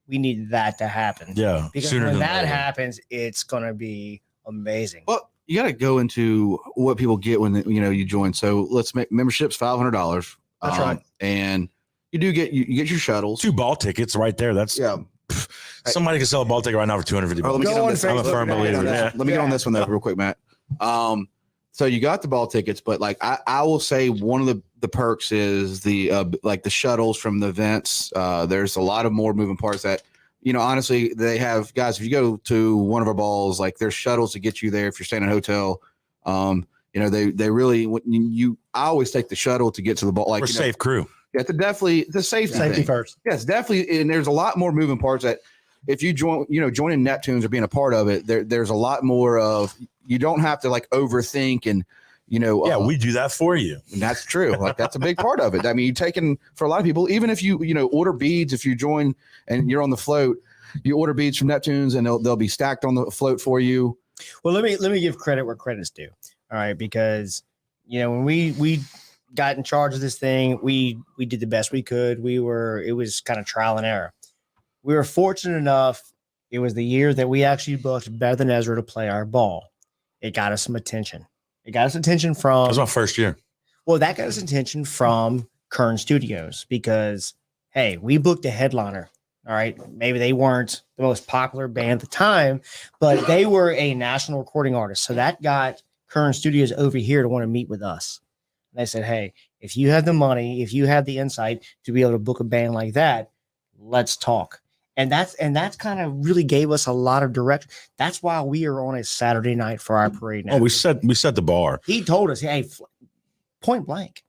B: we need that to happen.
A: Yeah,
B: Because
A: sooner
B: when
A: than
B: that
A: later.
B: happens, it's gonna be amazing.
C: Well, you got to go into what people get when you join. So let's make memberships $500.
D: That's right.
C: And you do get you get your shuttles.
A: 2 ball tickets right there. That's
C: Yeah.
A: somebody can sell a ball ticket right now for $250.
C: Oh, let me get
B: Go
C: on
B: on
C: this.
A: I'm a
B: Facebook,
A: firm
B: man.
A: believer.
C: Let
A: Yeah.
C: me get on this one though, real quick, Matt. So you got the ball tickets, but like I will say one of the perks is the like the shuttles from the events. There's a lot of more moving parts that honestly they have guys. If you go to one of our balls, like there's shuttles to get you there if you're staying in a hotel. They really I always take the shuttle to get to the ball. Like
A: We're safe crew.
C: Yeah, the safety
D: Safety
C: thing.
D: first.
C: Yes, definitely. And there's a lot more moving parts that if you joining Neptunes or being a part of it, there's a lot more of, you don't have to like overthink and,
A: Yeah, we do that for you.
C: and that's true. Like that's a big part of it. I mean, you taking for a lot of people, even if you order beads, if you join and you're on the float, you order beads from Neptunes and they'll be stacked on the float for you.
B: Well, let me give credit where credit's due. All right, because when we got in charge of this thing, we did the best we could. It was kind of trial and error. We were fortunate enough. It was the year that we actually booked Beverin and Gerald to play our ball. It got us some attention. It got us attention from.
A: That was my first year.
B: Well, that got us attention from Kern Studios because, hey, we booked a headliner. All right. Maybe they weren't the most popular band at the time, but they were a national recording artist. So that got Kern Studios over here to want to meet with us. And they said, hey, if you have the money, if you have the insight to be able to book a band like that, let's talk. And that's kind of really gave us a lot of direction. That's why we are on a Saturday night for our parade now.
A: Oh, we set the bar.
B: He told us, hey, point blank,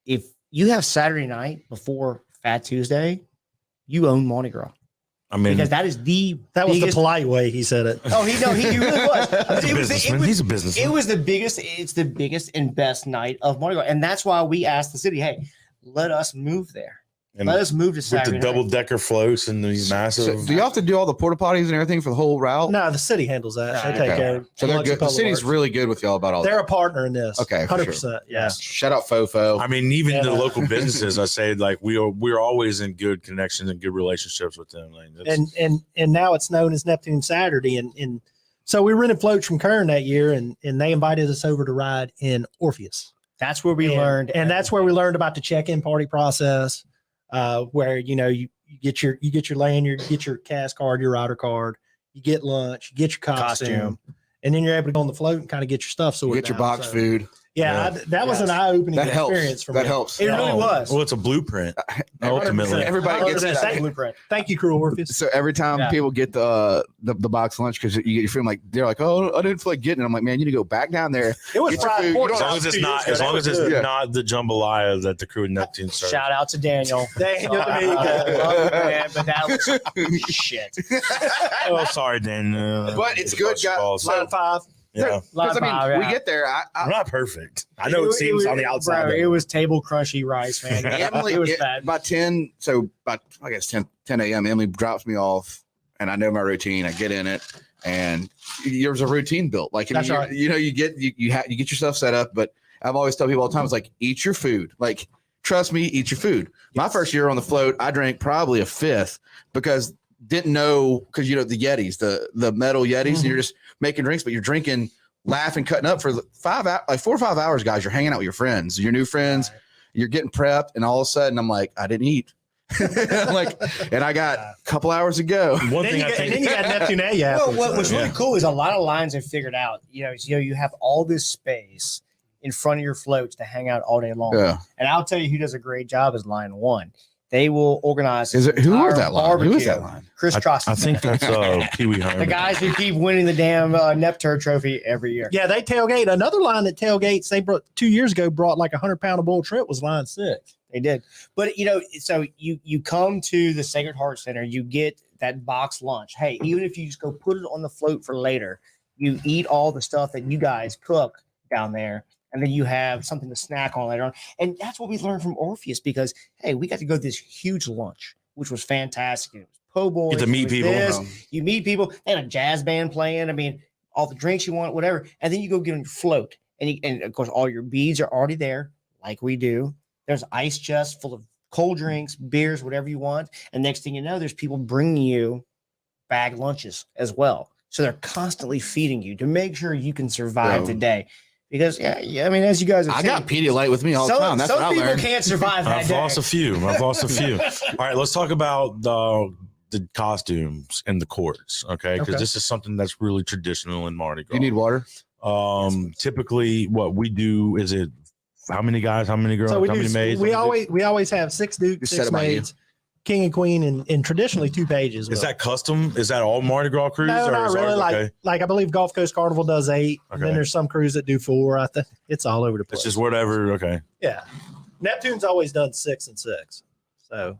B: if you have Saturday night before Fat Tuesday, you own Mardi Gras.
A: I mean,
B: Because that is the
D: Was the
B: biggest.
D: polite way he said it.
B: Oh, he really was.
A: he's a businessman.
B: It was the biggest. It's the biggest and best night of Mardi Gras, and that's why we asked the city, hey, let us move there.
A: And
B: Let us move to
A: with
B: Saturday
A: the
B: night.
A: double-decker floats and these massive.
C: So do you have to do all the porta potties and everything for the whole route?
D: No, the city handles that. They
B: Okay.
D: take care of
C: So they're
D: Biloxi
C: good. The
D: Public
C: city's
D: Works.
C: really good with y'all about all
D: They're
C: that.
D: a partner in this.
C: Okay, for
D: 100%. Yeah.
C: Shout out Fofo.
A: I mean, even the
D: Yeah.
A: local businesses, I say, like we're always in good connections and good relationships with them. Like, that's-
D: And now it's known as Neptune Saturday. And so we rented floats from Kern that year and they invited us over to ride in Orpheus.
B: That's where we
D: And-
B: learned,
D: and that's where we learned about the check-in party process, where you get your lanyard, you get your cast card, your rider card, you get lunch, you get your costume, and then you're able to go on the float and kind of get your stuff
C: You
D: sorted.
C: get your
D: out.
C: box
D: So,
C: food.
D: Yeah, that was an eye-opening
C: That helps.
D: experience for
C: That
D: me.
C: helps.
B: It really was.
A: Well, it's a blueprint.
C: 100%.
A: Ultimately,
C: Everybody gets
D: 100%.
C: that.
B: Blueprint.
D: Thank you, Crewe of Orpheus.
C: So every time
B: Yeah.
C: people get the box lunch, because you get your feeling like they're like, oh, I didn't feel like getting it. I'm like, man, you need to go back down there.
D: It was
C: Get your
D: fried
C: food.
D: pork
C: You
A: as
C: don't
A: long as it's
D: chops 2
A: not,
D: years ago.
A: as
D: That
A: long as
D: was
A: it's
D: good.
A: not the jambalaya that the crew of Neptune serves.
B: Shout out to Daniel.
D: Daniel
B: I
D: Domingo.
B: love you, man, but that was shit.
A: Oh, sorry, Dan.
C: But it's good, guys.
D: Line 5.
A: Yeah,
C: Because I mean, we
B: Yeah.
C: get there.
A: we're not perfect. I know it seems on the outside.
B: Bro,
A: but-
B: it was table crushy rice, man.
C: Emily,
B: it was bad.
C: by 10, so by I guess 10 a.m. Emily drops me off, and I know my routine. I get in it, and there's a routine built. Like
D: That's right.
C: you get your stuff set up. But I've always tell people all the time, it's like eat your food. Like trust me, eat your food. My first year on the float, I drank probably a fifth because didn't know the Yetis, the metal Yetis, and you're just making drinks, but you're drinking, laughing, cutting up for 4 or 5 hours, guys. You're hanging out with your friends, your new friends.
B: Right.
C: You're getting prepped, and all of a sudden, I'm like, I didn't eat. And I got a couple hours to go.
A: One
D: Then
A: thing
D: you,
A: I
D: got, and
A: think.
D: then you got Neptune A.
B: Well, what's really
A: Yeah.
B: cool is a lot of lines have figured out. You have all this space in front of your floats to hang out all day long.
C: Yeah.
B: And I'll tell you who does a great job is line 1. They will organize.
C: Is it who
B: entire
C: is that line? Who is that
B: barbecue.
C: line?
B: Chris Trosky.
A: I think that's Pee Wee Herman.
B: the guys who keep winning the damn Neptured trophy every year.
D: Yeah, they tailgate. Another line that tailgates, they brought 2 years ago, brought like 100-pound of bull trip was line 6.
B: They did. But so you come to the Sacred Heart Center, you get that box lunch. Hey, even if you just go put it on the float for later, you eat all the stuff that you guys cook down there, and then you have something to snack on later on. And that's what we learned from Orpheus, because hey, we got to go to this huge lunch, which was fantastic. It was po' boys.
A: Get to meet people.
B: You meet people. They had a jazz band playing. I mean, all the drinks you want, whatever. And then you go get on your float, and of course, all your beads are already there, like we do. There's ice chests full of cold drinks, beers, whatever you want. And next thing you know, there's people bringing you bag lunches as well. So they're constantly feeding you to make sure you can survive the day. Because I mean, as you guys have
C: I
B: said,
C: got Pedialyte with me all the time. That's what I
B: people
C: learned.
B: can't survive that
A: I've
B: day.
A: lost a few. All right, let's talk about the costumes and the chords, okay? Because this is something that's really traditional in Mardi Gras.
C: You need water?
A: Typically, what we do is it. How many guys? How many girls?
D: So
A: how many maids?
D: we always have 6 dukes,
C: Just set
D: 6
C: it by you.
D: maids, king and queen, and traditionally 2 pages.
A: Is that custom? Is that all Mardi Gras crews?
D: No,
A: or
D: not
A: is
D: really.
A: ours-
D: Like I believe Gulf Coast Carnival does 8, and then
A: Okay.
D: there's some crews that do 4. I think it's all over the place.
A: It's just whatever. Okay.
D: Yeah, Neptune's always done 6 and 6. So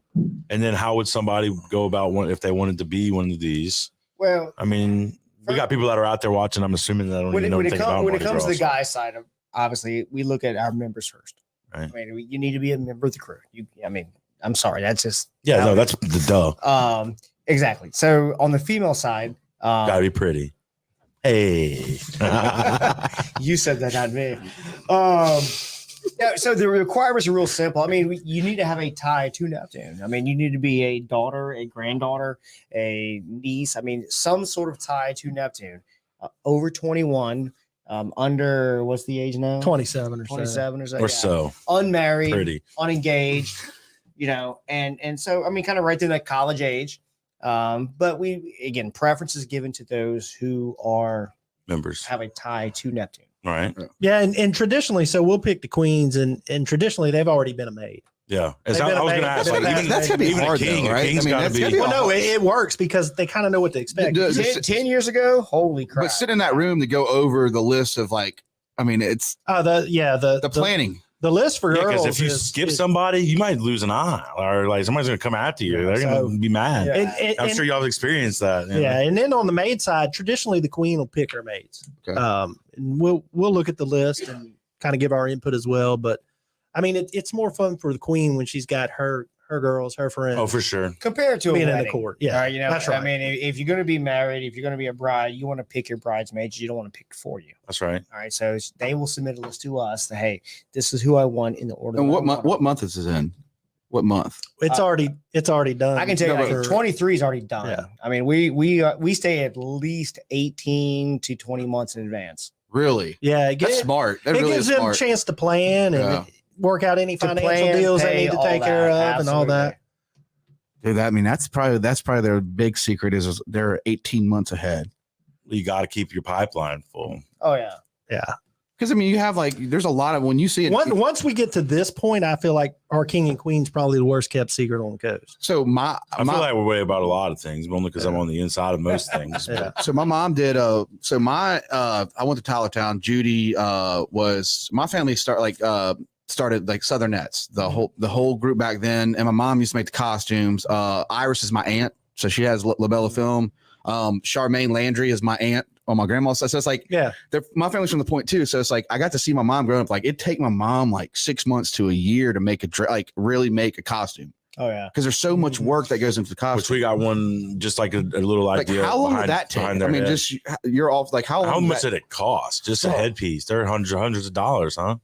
A: And then how would somebody go about one if they wanted to be one of these?
B: Well,
A: I mean, we got people that are out there watching. I'm assuming that don't even know anything about
B: when it
A: Mardi
B: comes to
A: Gras.
B: the guy side of, obviously, we look at our members first.
A: Right.
B: I mean, you need to be a member of the crew. I mean, I'm sorry, that's just
A: Yeah, no, that's the duh.
B: Exactly. So on the female side,
A: Gotta be pretty. Hey.
B: you said that, not me. Yeah, so the requirements are real simple. I mean, you need to have a tie to Neptune. I mean, you need to be a daughter, a granddaughter, a niece. I mean, some sort of tie to Neptune. Over 21, under what's the age now?
D: 27 or
B: 27 or so.
A: Or
B: yeah.
A: so.
B: Unmarried,
A: Pretty.
B: unengaged, and so I mean, kind of right through that college age. But preference is given to those who
A: Members.
B: have a tie to Neptune.
A: All right.
D: Yeah, and traditionally, so we'll pick the queens, and traditionally they've already been a maid.
A: Yeah.
D: They've been
A: I was
D: a
A: going to
D: maid.
A: ask,
D: They've
A: like,
D: been a
A: even,
D: maid.
C: That's gotta be
A: even
C: hard,
A: a king,
C: though, right?
A: king's
C: I mean,
A: got to
C: that's
A: be.
C: gotta be
D: Well, no, it works because they kind of know what to expect.
C: Does-
B: 10 years ago, holy crap!
C: But sit in that room to go over the list of it's
D: The
C: planning.
D: The list for
A: Yeah,
D: girls.
A: because if you skip somebody, you might lose an eye, or like somebody's going to come after you. They're going to be mad.
B: Yeah.
A: I'm sure y'all have experienced that. you know?
D: Yeah, and then on the maid side, traditionally the queen will pick her maids.
C: Okay.
D: And we'll look at the list and kind of give our input as well. But I mean, it's more fun for the queen when she's got her girls, her friends.
A: Oh, for sure.
B: Compared to a
D: being in
B: wedding.
D: the court. Yeah,
B: All right,
D: that's right.
B: I mean, if you're going to be married, if you're going to be a bride, you want to pick your bridesmaids. You don't want to pick for you.
A: That's right.
B: All right, so they will submit a list to us that, hey, this is who I want in the order.
C: And
B: that I
C: what month?
B: want.
C: What month is this in? What month?
D: It's already done.
B: I can tell you,
C: No,
B: like,
C: but-
B: 23 is already done.
D: Yeah.
B: I mean, we stay at least 18 to 20 months in advance.
C: Really?
D: Yeah,
C: That's smart. That
D: it
C: really
D: gives
C: is
D: them a
C: smart.
D: chance to plan and
C: Yeah.
D: work out any
B: To
D: financial
B: plan,
D: deals
B: pay,
D: they need to
B: all
D: take care
B: that.
D: of and all that.
C: Dude, that's probably their big secret is they're 18 months ahead.
A: You got to keep your pipeline full.
B: Oh yeah.
D: Yeah.
C: Because I mean, you have there's a lot of when you see it.
D: Once we get to this point, I feel like our king and queen's probably the worst kept secret on the coast.
C: So
A: I feel that way about a lot of things, only because I'm on the inside of most things.
D: Yeah.
C: So my mom did I went to Tylertown. Judy was my family started like Southernettes, the whole group back then, and my mom used to make the costumes. Iris is my aunt, so she has labella film. Charmaine Landry is my aunt on my grandma's side. So it's like,
D: Yeah.
C: my family's from the point too. So it's like I got to see my mom growing up. Like it'd take my mom like 6 months to a year to make really make a costume
B: Oh yeah.
C: because there's so much work that goes into the costume.
A: Which we got one, just like a little
C: Like
A: idea.
C: how long
A: behind-
C: did that take?
A: behind
C: I
A: their
C: mean,
A: head.
C: just you're off. Like how long?
A: How
C: did
A: much
C: that-
A: did it cost? Just a
B: Oh.
A: headpiece. They're hundreds of dollars, huh?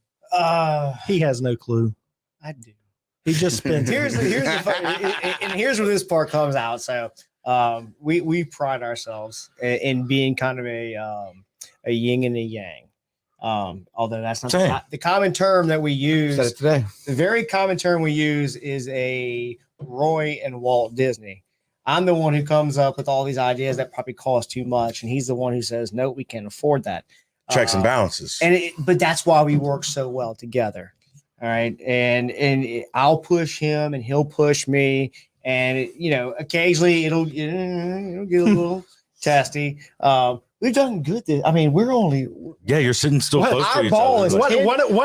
D: He has no clue.
B: I do.
D: He just spends.
B: Here's the fun, and here's where this part comes out. So we pride ourselves in being kind of a yin and a yang. Although that's
A: Same.
B: not the common term that we use.
C: Said it today.
B: The very common term we use is a Roy and Walt Disney. I'm the one who comes up with all these ideas that probably cost too much, and he's the one who says, "No, we can't afford that."
A: Checks and balances.
B: But that's why we work so well together. All right, and I'll push him, and he'll push me, and occasionally it'll get a little testy. But we've done good. I mean, we're only
A: you're sitting still close to
B: our
A: each
B: ball
A: other.
B: is
A: Like,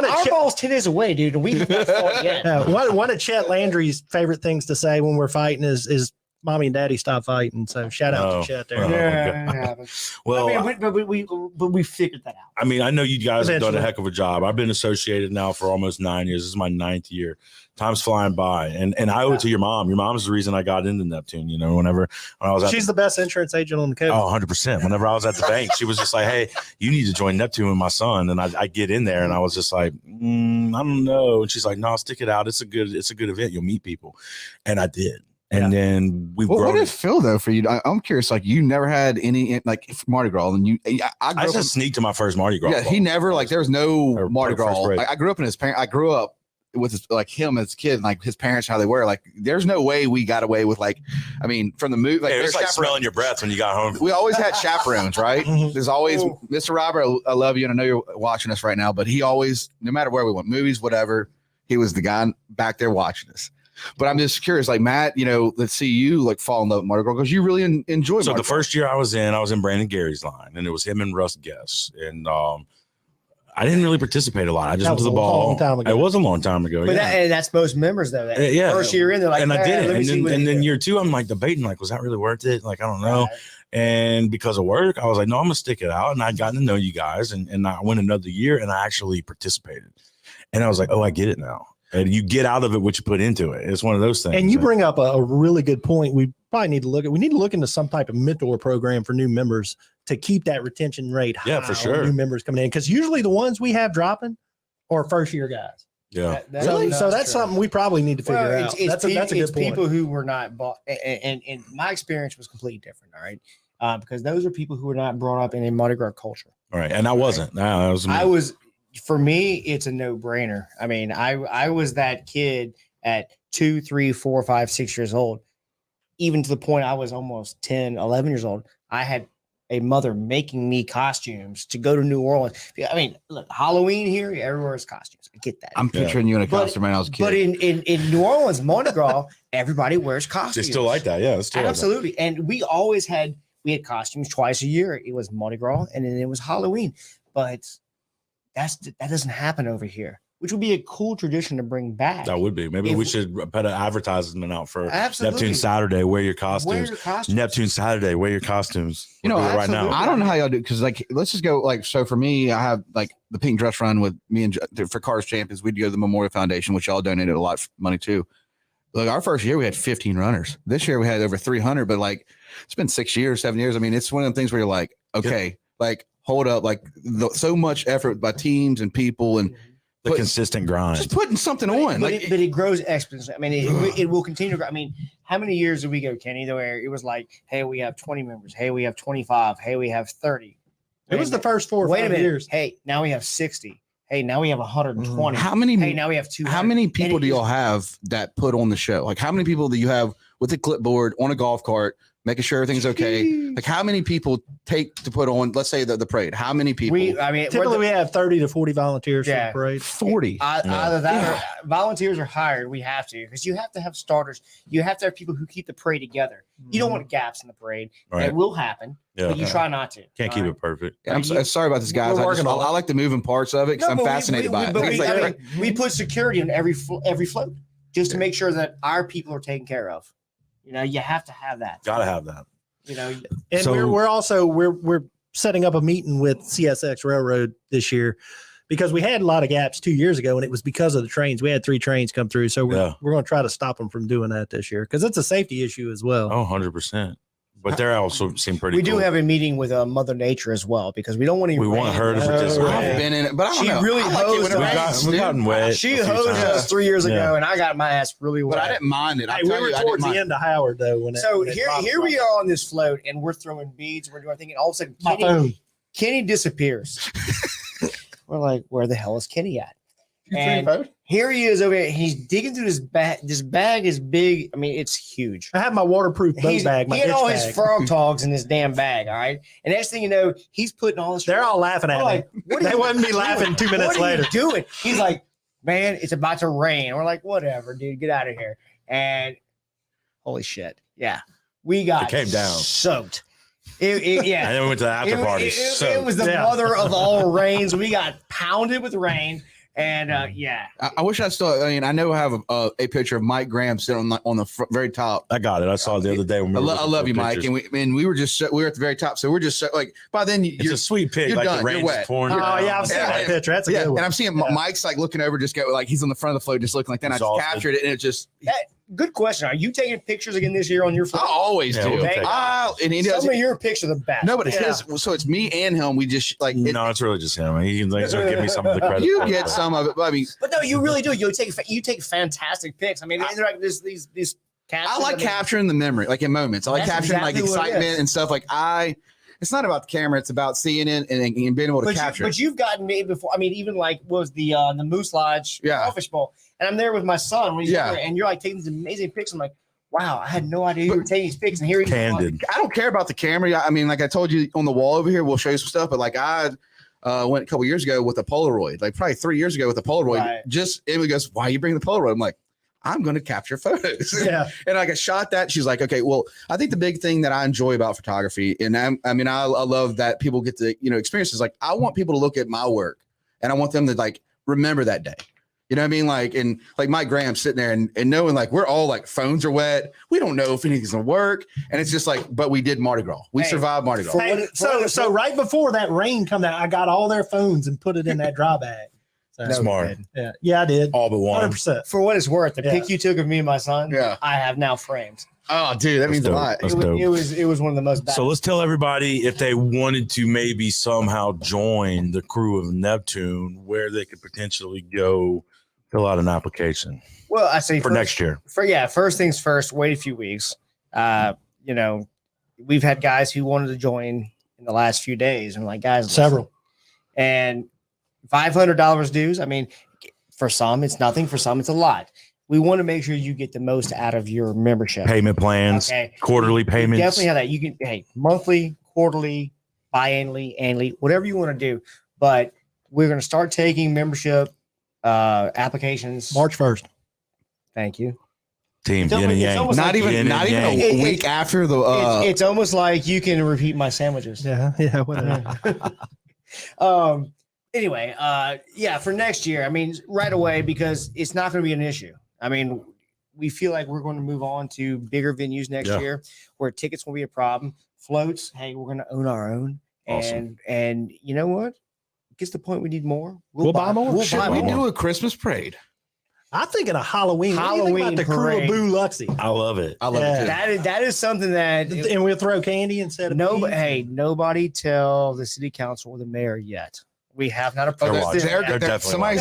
B: our ball's 10 days away, dude. And we haven't fought yet.
D: One of Chet Landry's favorite things to say when we're fighting is mommy and daddy stop fighting. So shout out to Chet there.
A: Oh,
B: Yeah.
A: well,
B: but we figured that out.
A: I mean, I know you guys have done a
D: Eventually.
A: heck of a job. I've been associated now for almost 9 years. This is my 9th year. Time's flying by, and I owe it to your mom. Your mom's the reason I got into Neptune. You know, when I was at
D: She's the best insurance agent on the coast.
A: 100%. Whenever I was at the bank, she was just like, "Hey, you need to join Neptune with my son." And I get in there, and I was just like, I don't know. And she's like, "No, stick it out. It's a good event. You'll meet people," and I did. And then we've
C: What
A: grown.
C: did it feel though for you? I'm curious. Like you never had any like Mardi Gras, and I grew
A: I
C: up
A: just sneaked to my first Mardi Gras.
C: Yeah, he never like there was no
A: Or
C: Mardi
A: first
C: Gras.
A: break.
C: Like, I grew up in his parents. I grew up with like him as a kid, and like his parents how they were. Like there's no way we got away with like. I mean, from the movie, like
A: It was
C: there's
A: like smelling your breath when you got home.
C: We always had chaperones, right?
D: Mhm.
C: There's always Mr. Robert. I love you, and I know you're watching us right now. But he always, no matter where we went, movies, whatever, he was the guy back there watching us. But I'm just curious, like Matt, you know, let's see you like fall in love with Mardi Gras because you really enjoy.
A: So
C: Mardi
A: the
C: Gras.
A: first year I was in Brandon Gary's line, and it was him and Russ Guess, and I didn't really participate a lot. I just
D: That
A: went to
D: was
A: the
D: a long
A: ball.
D: time ago.
A: It was a long time ago.
B: But
A: yeah.
B: and that's most members though. That
A: Yeah.
B: first year in, they're like,
A: And I did
B: let me
A: it.
B: see what
A: And
B: they
A: then
B: do.
A: year 2, I'm like debating, like, was that really worth it? Like, I don't know.
B: Right.
A: And because of work, I was like, no, I'm gonna stick it out. And I'd gotten to know you guys, and I went another year, and I actually participated. And I was like, oh, I get it now. And you get out of it what you put into it. It's one of those things.
D: And you bring up a really good point. We probably need to look into some type of mentor program for new members to keep that retention rate high.
A: Yeah, for
D: on
A: sure.
D: New members coming in, because usually the ones we have dropping are first year guys.
A: yeah.
D: So that's something we probably need to figure
B: Well,
D: out.
B: it's
D: That's a good point.
B: people who were not bought, and my experience was completely different. All right, because those are people who were not brought up in a Mardi Gras culture.
A: All right. And I wasn't. No, that was me.
B: I was, for me, it's a no brainer. I mean, I was that kid at 2, 3, 4, 5, 6 years old, even to the point I was almost 10, 11 years old. I had a mother making me costumes to go to New Orleans. I mean, look, Halloween here, everywhere is costumes. I get that.
C: I'm picturing you in a
B: But-
C: costume when I was a kid.
B: But in New Orleans, Mardi Gras, everybody wears
A: They
B: costumes.
A: still like that. Yeah. It's still like that.
B: Absolutely. And we had costumes twice a year. It was Mardi Gras and then it was Halloween. But that doesn't happen over here, which would be a cool tradition to bring back.
A: That would be. Maybe
B: If-
A: we should put an advertisement out for
B: Absolutely.
A: Neptune Saturday. Wear your
B: Wear
A: costumes.
B: your costumes.
A: Neptune Saturday. Wear your costumes.
C: You know,
A: We'll do it right now.
C: I don't know how y'all do because, like, let's just go. Like, so for me, I have like the pink dress run with me and for Cars Champions. We'd go to the Memorial Foundation, which y'all donated a lot of money to. Like, our first year, we had 15 runners. This year, we had over 300. But like, it's been 6 years, 7 years. I mean, it's one of the things where you're like, okay, like, hold up, like, so much effort by teams and people and
A: The consistent grind.
C: just putting something on.
B: But,
C: Like,
B: it grows exponentially. I mean, it will continue to grow. I mean, how many years did we go, Kenny, where it was like, hey, we have 20 members. Hey, we have 25. Hey, we have 30.
D: It was the first 4 or
B: Wait a
D: 5
B: minute.
D: years.
B: Hey, now we have 60. Hey, now we have 120.
C: how many?
B: Hey, now we have 200.
C: How many people
B: And
C: do
B: it
C: y'all
B: is-
C: have that put on the show? Like, how many people do you have with a clipboard on a golf cart, making sure everything's okay? Like, how many people take to put on, let's say, the parade? How many people?
B: I mean,
D: Typically, we have 30 to 40 volunteers for
B: Yeah.
D: the parade.
C: 40.
B: Either that or volunteers are hired. We have to, because you have to have starters. You have to have people who keep the parade together. You don't want gaps in the parade.
A: Right.
B: It will happen,
A: Yeah.
B: but you try not to.
A: Can't keep it perfect.
C: Yeah, I'm sorry about this, guys.
D: We're
C: I
D: working on it.
C: like the moving parts of it because I'm fascinated by it.
B: But
C: It's like-
B: we put security on every float just to make sure that our people are taken care of. You know, you have to have that.
A: Gotta have that.
B: You know,
D: And
A: So-
D: we're also we're setting up a meeting with CSX Railroad this year because we had a lot of gaps 2 years ago, and it was because of the trains. We had 3 trains come through, so
A: Yeah.
D: we're going to try to stop them from doing that this year because it's a safety issue as well.
A: Oh, 100%. But they also seem pretty
B: we
A: cool.
B: do have a meeting with Mother Nature as well because we don't want to.
A: We want her to participate.
C: I've been in it, but I don't
B: She
C: know.
B: really
C: I like it
B: hosed
C: when it
B: us.
C: rains,
A: We've
C: dude.
A: gotten wet.
B: She
A: a few
B: hosed
A: times.
B: us 3 years ago,
A: Yeah.
B: and I got my ass really wet.
C: But I didn't mind it.
D: Hey, we were towards the end of Howard though.
B: So here we are on this float, and we're throwing beads. We're doing everything, and all of a sudden,
D: My phone.
B: Kenny disappears. We're like, where the hell is Kenny at? And here he is over here. He's digging through this bag. This bag is big. I mean, it's huge.
D: I have my waterproof boat bag. My
B: he had
D: ditch
B: all
D: bag.
B: his frog togs in this damn bag. All right. And next thing you know, he's putting all this.
D: They're all laughing at
B: We're
D: me.
B: like, what are
D: They
B: you
D: wouldn't be
B: doing?
D: laughing 2 minutes
B: What are
D: later.
B: you doing? He's like, man, it's about to rain. We're like, whatever, dude, get out of here. And holy shit, yeah, we got
A: It came down.
B: soaked. Yeah.
A: And then we went to the after party.
B: It was the mother of all rains. We got pounded with rain. And yeah,
C: I wish I still. I mean, I know I have a picture of Mike Graham sitting on the very top.
A: I got it. I saw it the other day. When
C: I love you, Mike. And we were just we were at the very top, so we're just like by then
A: it's a sweet pic.
C: You're
A: Like
C: done.
A: the rain's
C: You're wet.
A: pouring.
D: Oh yeah, I've seen that picture. That's a good one.
C: And I'm seeing Mike's like looking over, just go like he's on the front of the float, just looking like that. I just captured it, and it just.
B: Good question. Are you taking pictures again this year on your phone?
C: I always do.
A: We'll
C: And he does.
B: Some of your pictures are the best.
C: No, but his. So it's me and him. We just like.
A: No, it's really just him. He can give me some of the credit.
C: You get some of it. But I mean,
B: but no, you really do. You take fantastic pics. I mean, these captions.
C: I like capturing the memory, like in moments. I like capturing like excitement and stuff. Like it's not about the camera. It's about seeing it and being able to capture.
B: But you've gotten me before. I mean, even like was the Moose Lodge Crawfish Bowl, and I'm there with my son when he's there, and you're like taking these amazing pics. I'm like, wow, I had no idea you were taking these pics, and here he
A: candid.
C: I don't care about the camera. I mean, like I told you on the wall over here, we'll show you some stuff. But like I went a couple years ago with a Polaroid, like probably 3 years ago with a Polaroid.
B: Right.
C: Just Emily goes, "Why are you bringing the Polaroid?" I'm like, I'm going to capture photos.
D: Yeah.
C: And I got shot that. She's like, okay, well, I think the big thing that I enjoy about photography, and I love that people get to, experience is like, I want people to look at my work and I want them to like, remember that day. You know what I mean? Like, and like Mike Graham sitting there and knowing like, we're all like phones are wet. We don't know if anything's going to work. And it's just like, but we did Mardi Gras. We survived Mardi Gras.
D: Hey, so right before that rain come down, I got all their phones and put it in that dry bag.
A: Smart.
D: Yeah, I did.
A: All but one.
D: 100%.
B: For what it's worth, the pic you took of me and my son, I have now framed.
C: Oh, dude, that means a lot.
B: It was one of the most.
A: So let's tell everybody if they wanted to maybe somehow join the Krewe of Neptune, where they could potentially go fill out an application.
B: Well, I say
A: for next year.
B: First things first. Wait a few weeks. We've had guys who wanted to join in the last few days, and like guys,
D: several,
B: and $500 dues. I mean, for some it's nothing. For some it's a lot. We want to make sure you get the most out of your membership.
A: Payment plans, quarterly payments.
B: Definitely have that. You can monthly, quarterly, biannually, annually, whatever you want to do. But we're going to start taking membership applications
D: March 1st.
B: Thank you.
A: Team yin and yang.
C: Not even a week after the.
B: It's almost like you can repeat my sandwiches.
D: Yeah, whatever.
B: Anyway, for next year, I mean, right away, because it's not going to be an issue. I mean, we feel like we're going to move on to bigger venues next year where tickets will be a problem. Floats, hey, we're going to own our own.
A: Awesome.
B: And you know what? Gets the point we need more.
D: We'll buy more.
B: We'll
C: Should
B: buy
C: we
B: more.
C: do a Christmas parade?
D: I'm thinking of Halloween. What do you think about the Krewe of Biloxi?
A: I love it.
C: I love it too.
B: That is something that
D: and we'll throw candy instead of
B: nobody tell the city council or the mayor yet. We have not approached
A: They're definitely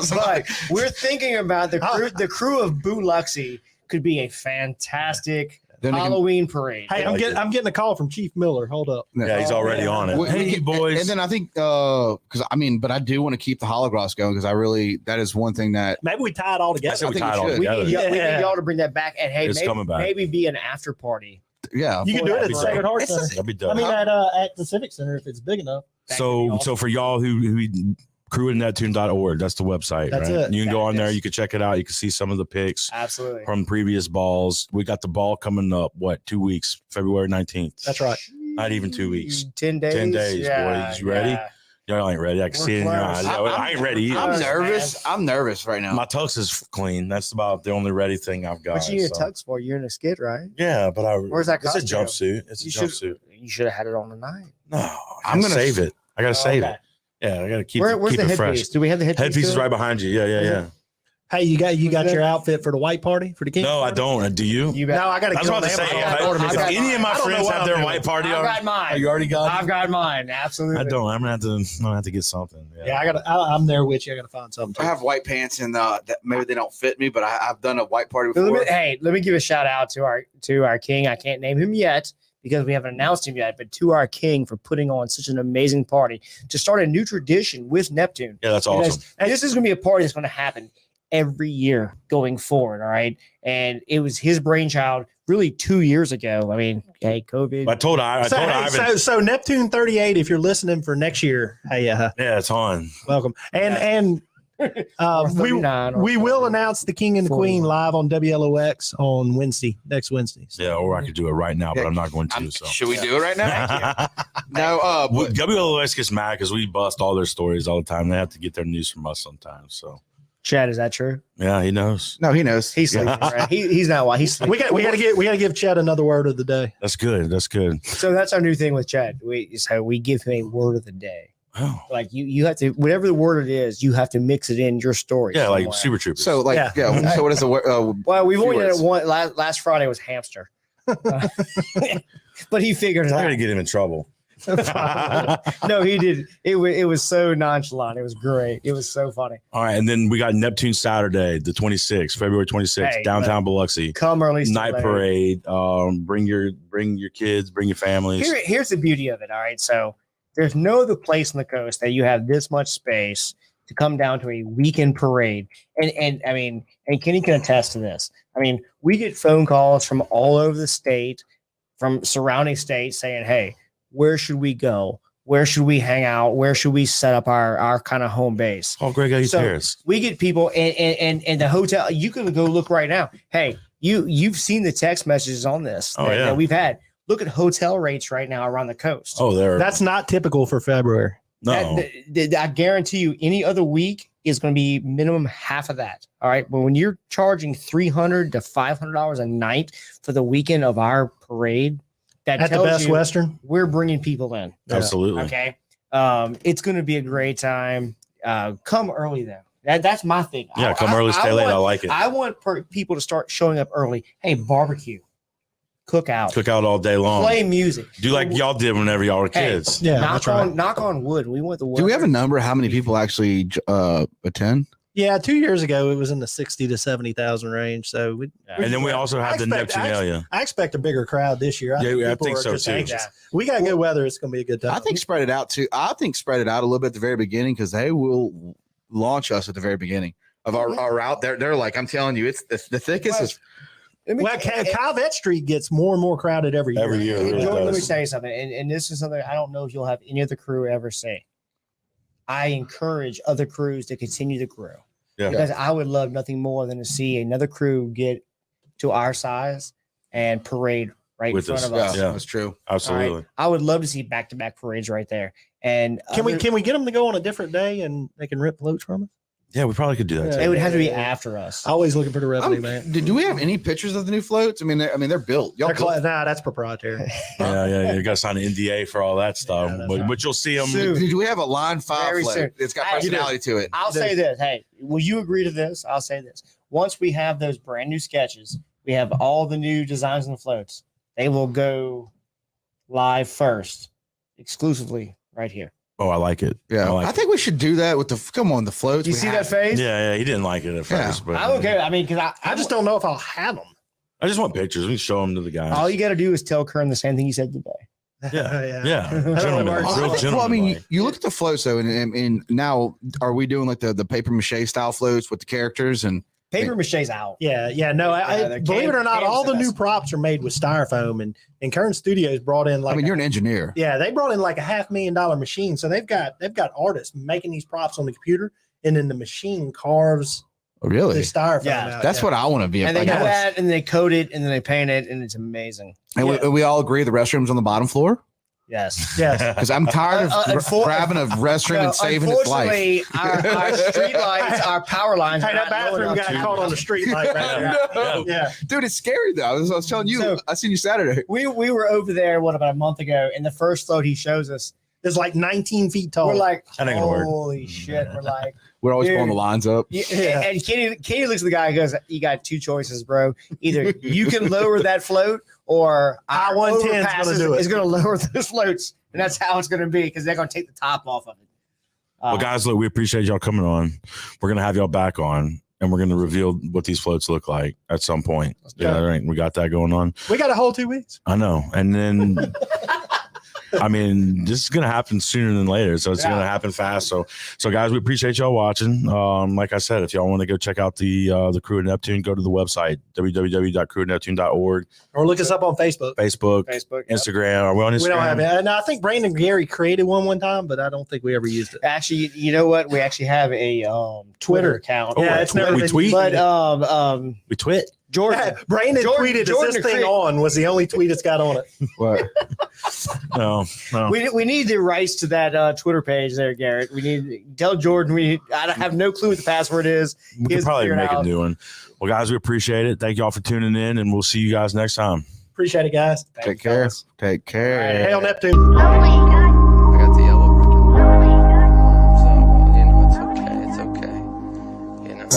B: but we're thinking about the Krewe of Biloxi could be a fantastic Halloween parade.
D: Hey, I'm getting a call from Chief Miller. Hold up.
A: Yeah, he's already on it. Hey, boys.
C: And then I think but I do want to keep the Holographs going because that is one thing that
D: maybe we tie it all together.
B: We need y'all to bring that back, and hey, maybe be an after party.
C: Yeah,
D: you can do it at the Sacred Heart Center.
A: That'd be dope.
D: I mean, at the Civic Center if it's big enough.
A: So for y'all who KreweofNeptune.org, that's the website.
D: That's
A: right?
D: it.
A: You can go on there. You can check it out. You can see some of the pics from previous balls. We got the ball coming up. 2 weeks? February 19th.
D: That's right.
A: Not even 2 weeks.
B: 10 days.
A: 10 days, boys. You ready? Y'all ain't ready. I can see it in your eyes. I ain't ready either.
C: I'm nervous. I'm nervous right now.
A: My tux is clean. That's about the only ready thing I've got.
B: What you need a tux for? You're in a skid, right?
A: Yeah, but
B: where's that costume?
A: It's a jumpsuit. It's a jumpsuit.
B: You should have had it on tonight.
A: No, I'm gonna save it. I gotta save it. Yeah, I gotta keep
B: Where's the
A: it
B: headpiece?
A: fresh.
B: Do we have the headpiece?
A: Headpiece is right behind you. Yeah.
D: Hey, you got your outfit for the white party for the king?
A: No, I don't. Do you?
D: No, I got to.
A: I was about to say, any of my friends have their white party?
B: I've got mine.
A: You already got?
B: I've got mine. Absolutely.
A: I don't. I'm gonna have to get something.
D: Yeah, I'm there with you. I got to find something.
C: I have white pants and that maybe they don't fit me, but I've done a white party before.
B: Let me give a shout out to our king. I can't name him yet because we haven't announced him yet, but to our king for putting on such an amazing party to start a new tradition with Neptune.
A: Yeah, that's awesome.
B: And this is going to be a party that's going to happen every year going forward. All right. And it was his brainchild really 2 years ago. I mean, hey, COVID.
A: I told Ivan.
D: So Neptune 38, if you're listening for next year, hey,
A: yeah, it's on.
D: Welcome. And
B: Or
D: We
B: 39 or
D: we will
B: 40.
D: announce the King and the Queen
B: 41.
D: live on WLOX on next Wednesday. So.
A: Yeah, or I could do it right now, but
C: Yeah,
A: I'm not going to. So
C: Should we do it right now? No.
A: WLOS gets mad because we bust all their stories all the time. They have to get their news from us sometimes. So
B: Chad, is that true?
A: yeah, he knows.
C: No, he knows.
B: He's sleeping, right? He's not why he's sleeping.
D: We gotta give Chad another word of the day.
A: That's good. That's good.
B: So that's our new thing with Chad. We give him a word of the day.
A: Oh,
B: Like you have to, whatever the word it is, you have to mix it in your story.
A: yeah, like
B: somewhere.
A: Super Troopers.
C: So
D: Yeah.
C: So what is the word?
B: Well, we've only done it
C: Keywords.
B: one. Last Friday was hamster, but he figured it
A: I'm
B: out.
A: gonna get him in trouble.
B: No, he did. It was so nonchalant. It was great. It was so funny.
A: All right, and then we got Neptune Saturday, the 26th, February 26th,
B: Hey,
A: downtown Biloxi.
B: Come early, stay
A: Night
B: late.
A: parade. Bring your kids, bring your families.
B: Here's the beauty of it. All right, so there's no other place on the coast that you have this much space to come down to a weekend parade. And I mean, and Kenny can attest to this. I mean, we get phone calls from all over the state, from surrounding states saying, hey, where should we go? Where should we hang out? Where should we set up our kind of home base?
A: Oh, Greg, I
B: So-
A: Terrace.
B: We get people and the hotel. You can go look right now. Hey, you've seen the text messages on this
A: Oh,
B: that
A: yeah.
B: we've had. Look at hotel rates right now around the coast.
A: Oh, there.
D: That's not typical for February.
A: no.
B: I guarantee you, any other week is going to be minimum half of that. All right, but when you're charging $300 to $500 a night for the weekend of our parade, that
D: At the
B: tells
D: Best
B: you
D: Western.
B: we're bringing people in.
A: Absolutely.
B: Okay, it's going to be a great time. Come early though. That's my thing.
A: Yeah, come early, stay late. I like it.
B: I want people to start showing up early. Hey, barbecue, cookout,
A: Cook out all day long.
B: play music.
A: Do like y'all did whenever y'all were
B: Hey,
A: kids.
D: Yeah,
B: knock
D: that's right.
B: on knock on wood. We want the wood.
C: Do we have a number? How many people actually attend?
D: Yeah, 2 years ago it was in the 60 to 70,000 range. So
A: And then we also have the Neptunalia.
D: I expect a bigger crowd this year.
A: Yeah, I
D: people
A: think
D: are
A: so,
D: just
A: too.
D: anxious. We got good weather. It's going to be a good time.
C: I think spread it out too. I think spread it out a little bit at the very beginning because they will launch us at the very beginning of our route. They're like, I'm telling you, it's the thickest is.
D: Well, Calvet Street gets more and more crowded every year.
A: Every year.
B: And
A: really
B: Jordan, let me
A: does.
B: tell you something, and this is something I don't know if you'll have any other crew ever say. I encourage other crews to continue to grow.
A: Yeah.
B: Because I would love nothing more than to see another crew get to our size and parade right
A: With
B: in front
A: us.
B: of us.
A: Yeah.
C: That's true.
B: All
A: Absolutely.
B: right? I would love to see back-to-back parades right there. And
D: Can we get them to go on a different day and they can rip floats from us?
A: Yeah, we probably could do that.
B: They
A: Too.
B: would have to be after us.
D: Always looking for the revenue, man.
C: Do we have any pictures of the new floats? I mean, they're built. Y'all built-
D: Nah, that's proprietary.
A: Yeah. You got to sign an NDA for all that stuff.
D: Yeah, that's
A: but,
D: right.
A: but you'll see them.
B: Soon.
C: Do we have a line 5
B: Very
C: float?
B: soon.
C: It's got
B: I-
C: personality to it.
B: I'll say this. Hey, will you agree to this? I'll say this. Once we have those brand new sketches, we have all the new designs on the floats. They will go live first, exclusively right here.
A: Oh, I like it.
C: Yeah,
A: I like
C: I think we should do that with the. Come on, the floats.
B: Do you
C: we
B: see
C: have-
B: that face?
A: Yeah, he didn't like it at
C: Yeah.
A: first, but
B: I don't care. I mean, because
D: I just don't know if I'll have them.
A: I just want pictures. We can show them to the guys.
B: all you got to do is tell Kern the same thing you said today.
A: Yeah.
D: yeah.
A: Gentlemen,
D: Well,
A: real gentlemen.
C: Well, I mean,
A: like.
C: you look at the floats though, and now are we doing like the paper mache style floats with the characters and
B: Paper mache's out.
D: Yeah. No,
B: Yeah, they're
D: believe it or not,
B: cans
D: all the
B: and
D: new
B: that's-
D: props are made with styrofoam, and Kern Studios brought in like
C: I mean, you're an engineer.
D: yeah, they brought in like a $500,000 machine. So they've got artists making these props on the computer, and then the machine carves
C: Oh,
D: the
C: really?
D: styrofoam
B: Yeah.
D: out.
C: That's what I want to be.
B: And they do
C: like,
B: that, and they coat it, and then they paint it, and it's amazing.
C: and we all agree the restroom's on the bottom floor
B: Yes.
D: Yes.
C: because I'm tired of grabbing a restroom and saving its life.
B: Unfortunately, our street lights, our power lines.
D: Hey,
B: are
D: that
B: not low
D: bathroom
B: enough
D: got
B: to-
D: caught on the street light right there.
C: No.
D: Yeah.
C: Dude, it's scary though. I was telling you,
B: So-
C: I seen you Saturday.
B: We were over there about a month ago, and the first float he shows us,
D: It's like 19 feet tall.
B: we're like,
A: That ain't gonna work.
B: holy shit! We're like,
C: We're always
B: Dude.
C: pulling the lines up.
B: yeah. And Kenny looks at the guy and goes, "You got two choices, bro. Either you can lower that float, or our
D: I-110 's
B: overpass
D: gonna do it."
B: is going to lower those floats, and that's how it's going to be because they're going to take the top off of it."
A: Well, guys, look, we appreciate y'all coming on. We're gonna have y'all back on, and we're gonna reveal what these floats look like at some point.
B: go.
A: Yeah, all right. We got that going on.
D: we got a whole 2 weeks.
A: I know. And then I mean, this is gonna happen sooner than later, so it's gonna happen fast. So guys, we appreciate y'all watching. Like I said, if y'all want to go check out the Krewe of Neptune, go to the website www.kreweofneptune.org,
D: Or look us up on Facebook.
A: Facebook, Instagram. Are we on Instagram?
D: We don't have it. And I think Brandon Gary created one time, but I don't think we ever used it.
B: Actually, you know what? We actually have a Twitter account.
A: Oh,
D: Yeah, it's never
A: we
D: been
A: tweet.
B: But
A: We tweet.
B: Jordan,
D: Yeah, Brandon tweeted, "Is this thing on?" Was the only tweet it's got on it.
C: What?
A: No.
B: we need the rights to that Twitter page there, Garrett. We need tell Jordan. I have no clue what the password is.
A: We could probably make a new one. Well, guys, we appreciate it. Thank y'all for tuning in, and we'll see you guys next time.
D: Appreciate it, guys.
C: Take care. Take care.
B: All right,
D: Hail Neptune.
E: I got the yellow ribbon. So, well, you know, it's okay. You know.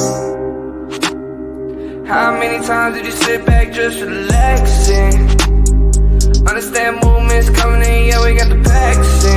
E: How many times did you sit back just relaxing? Understand movements coming in, yeah, we got the packs in.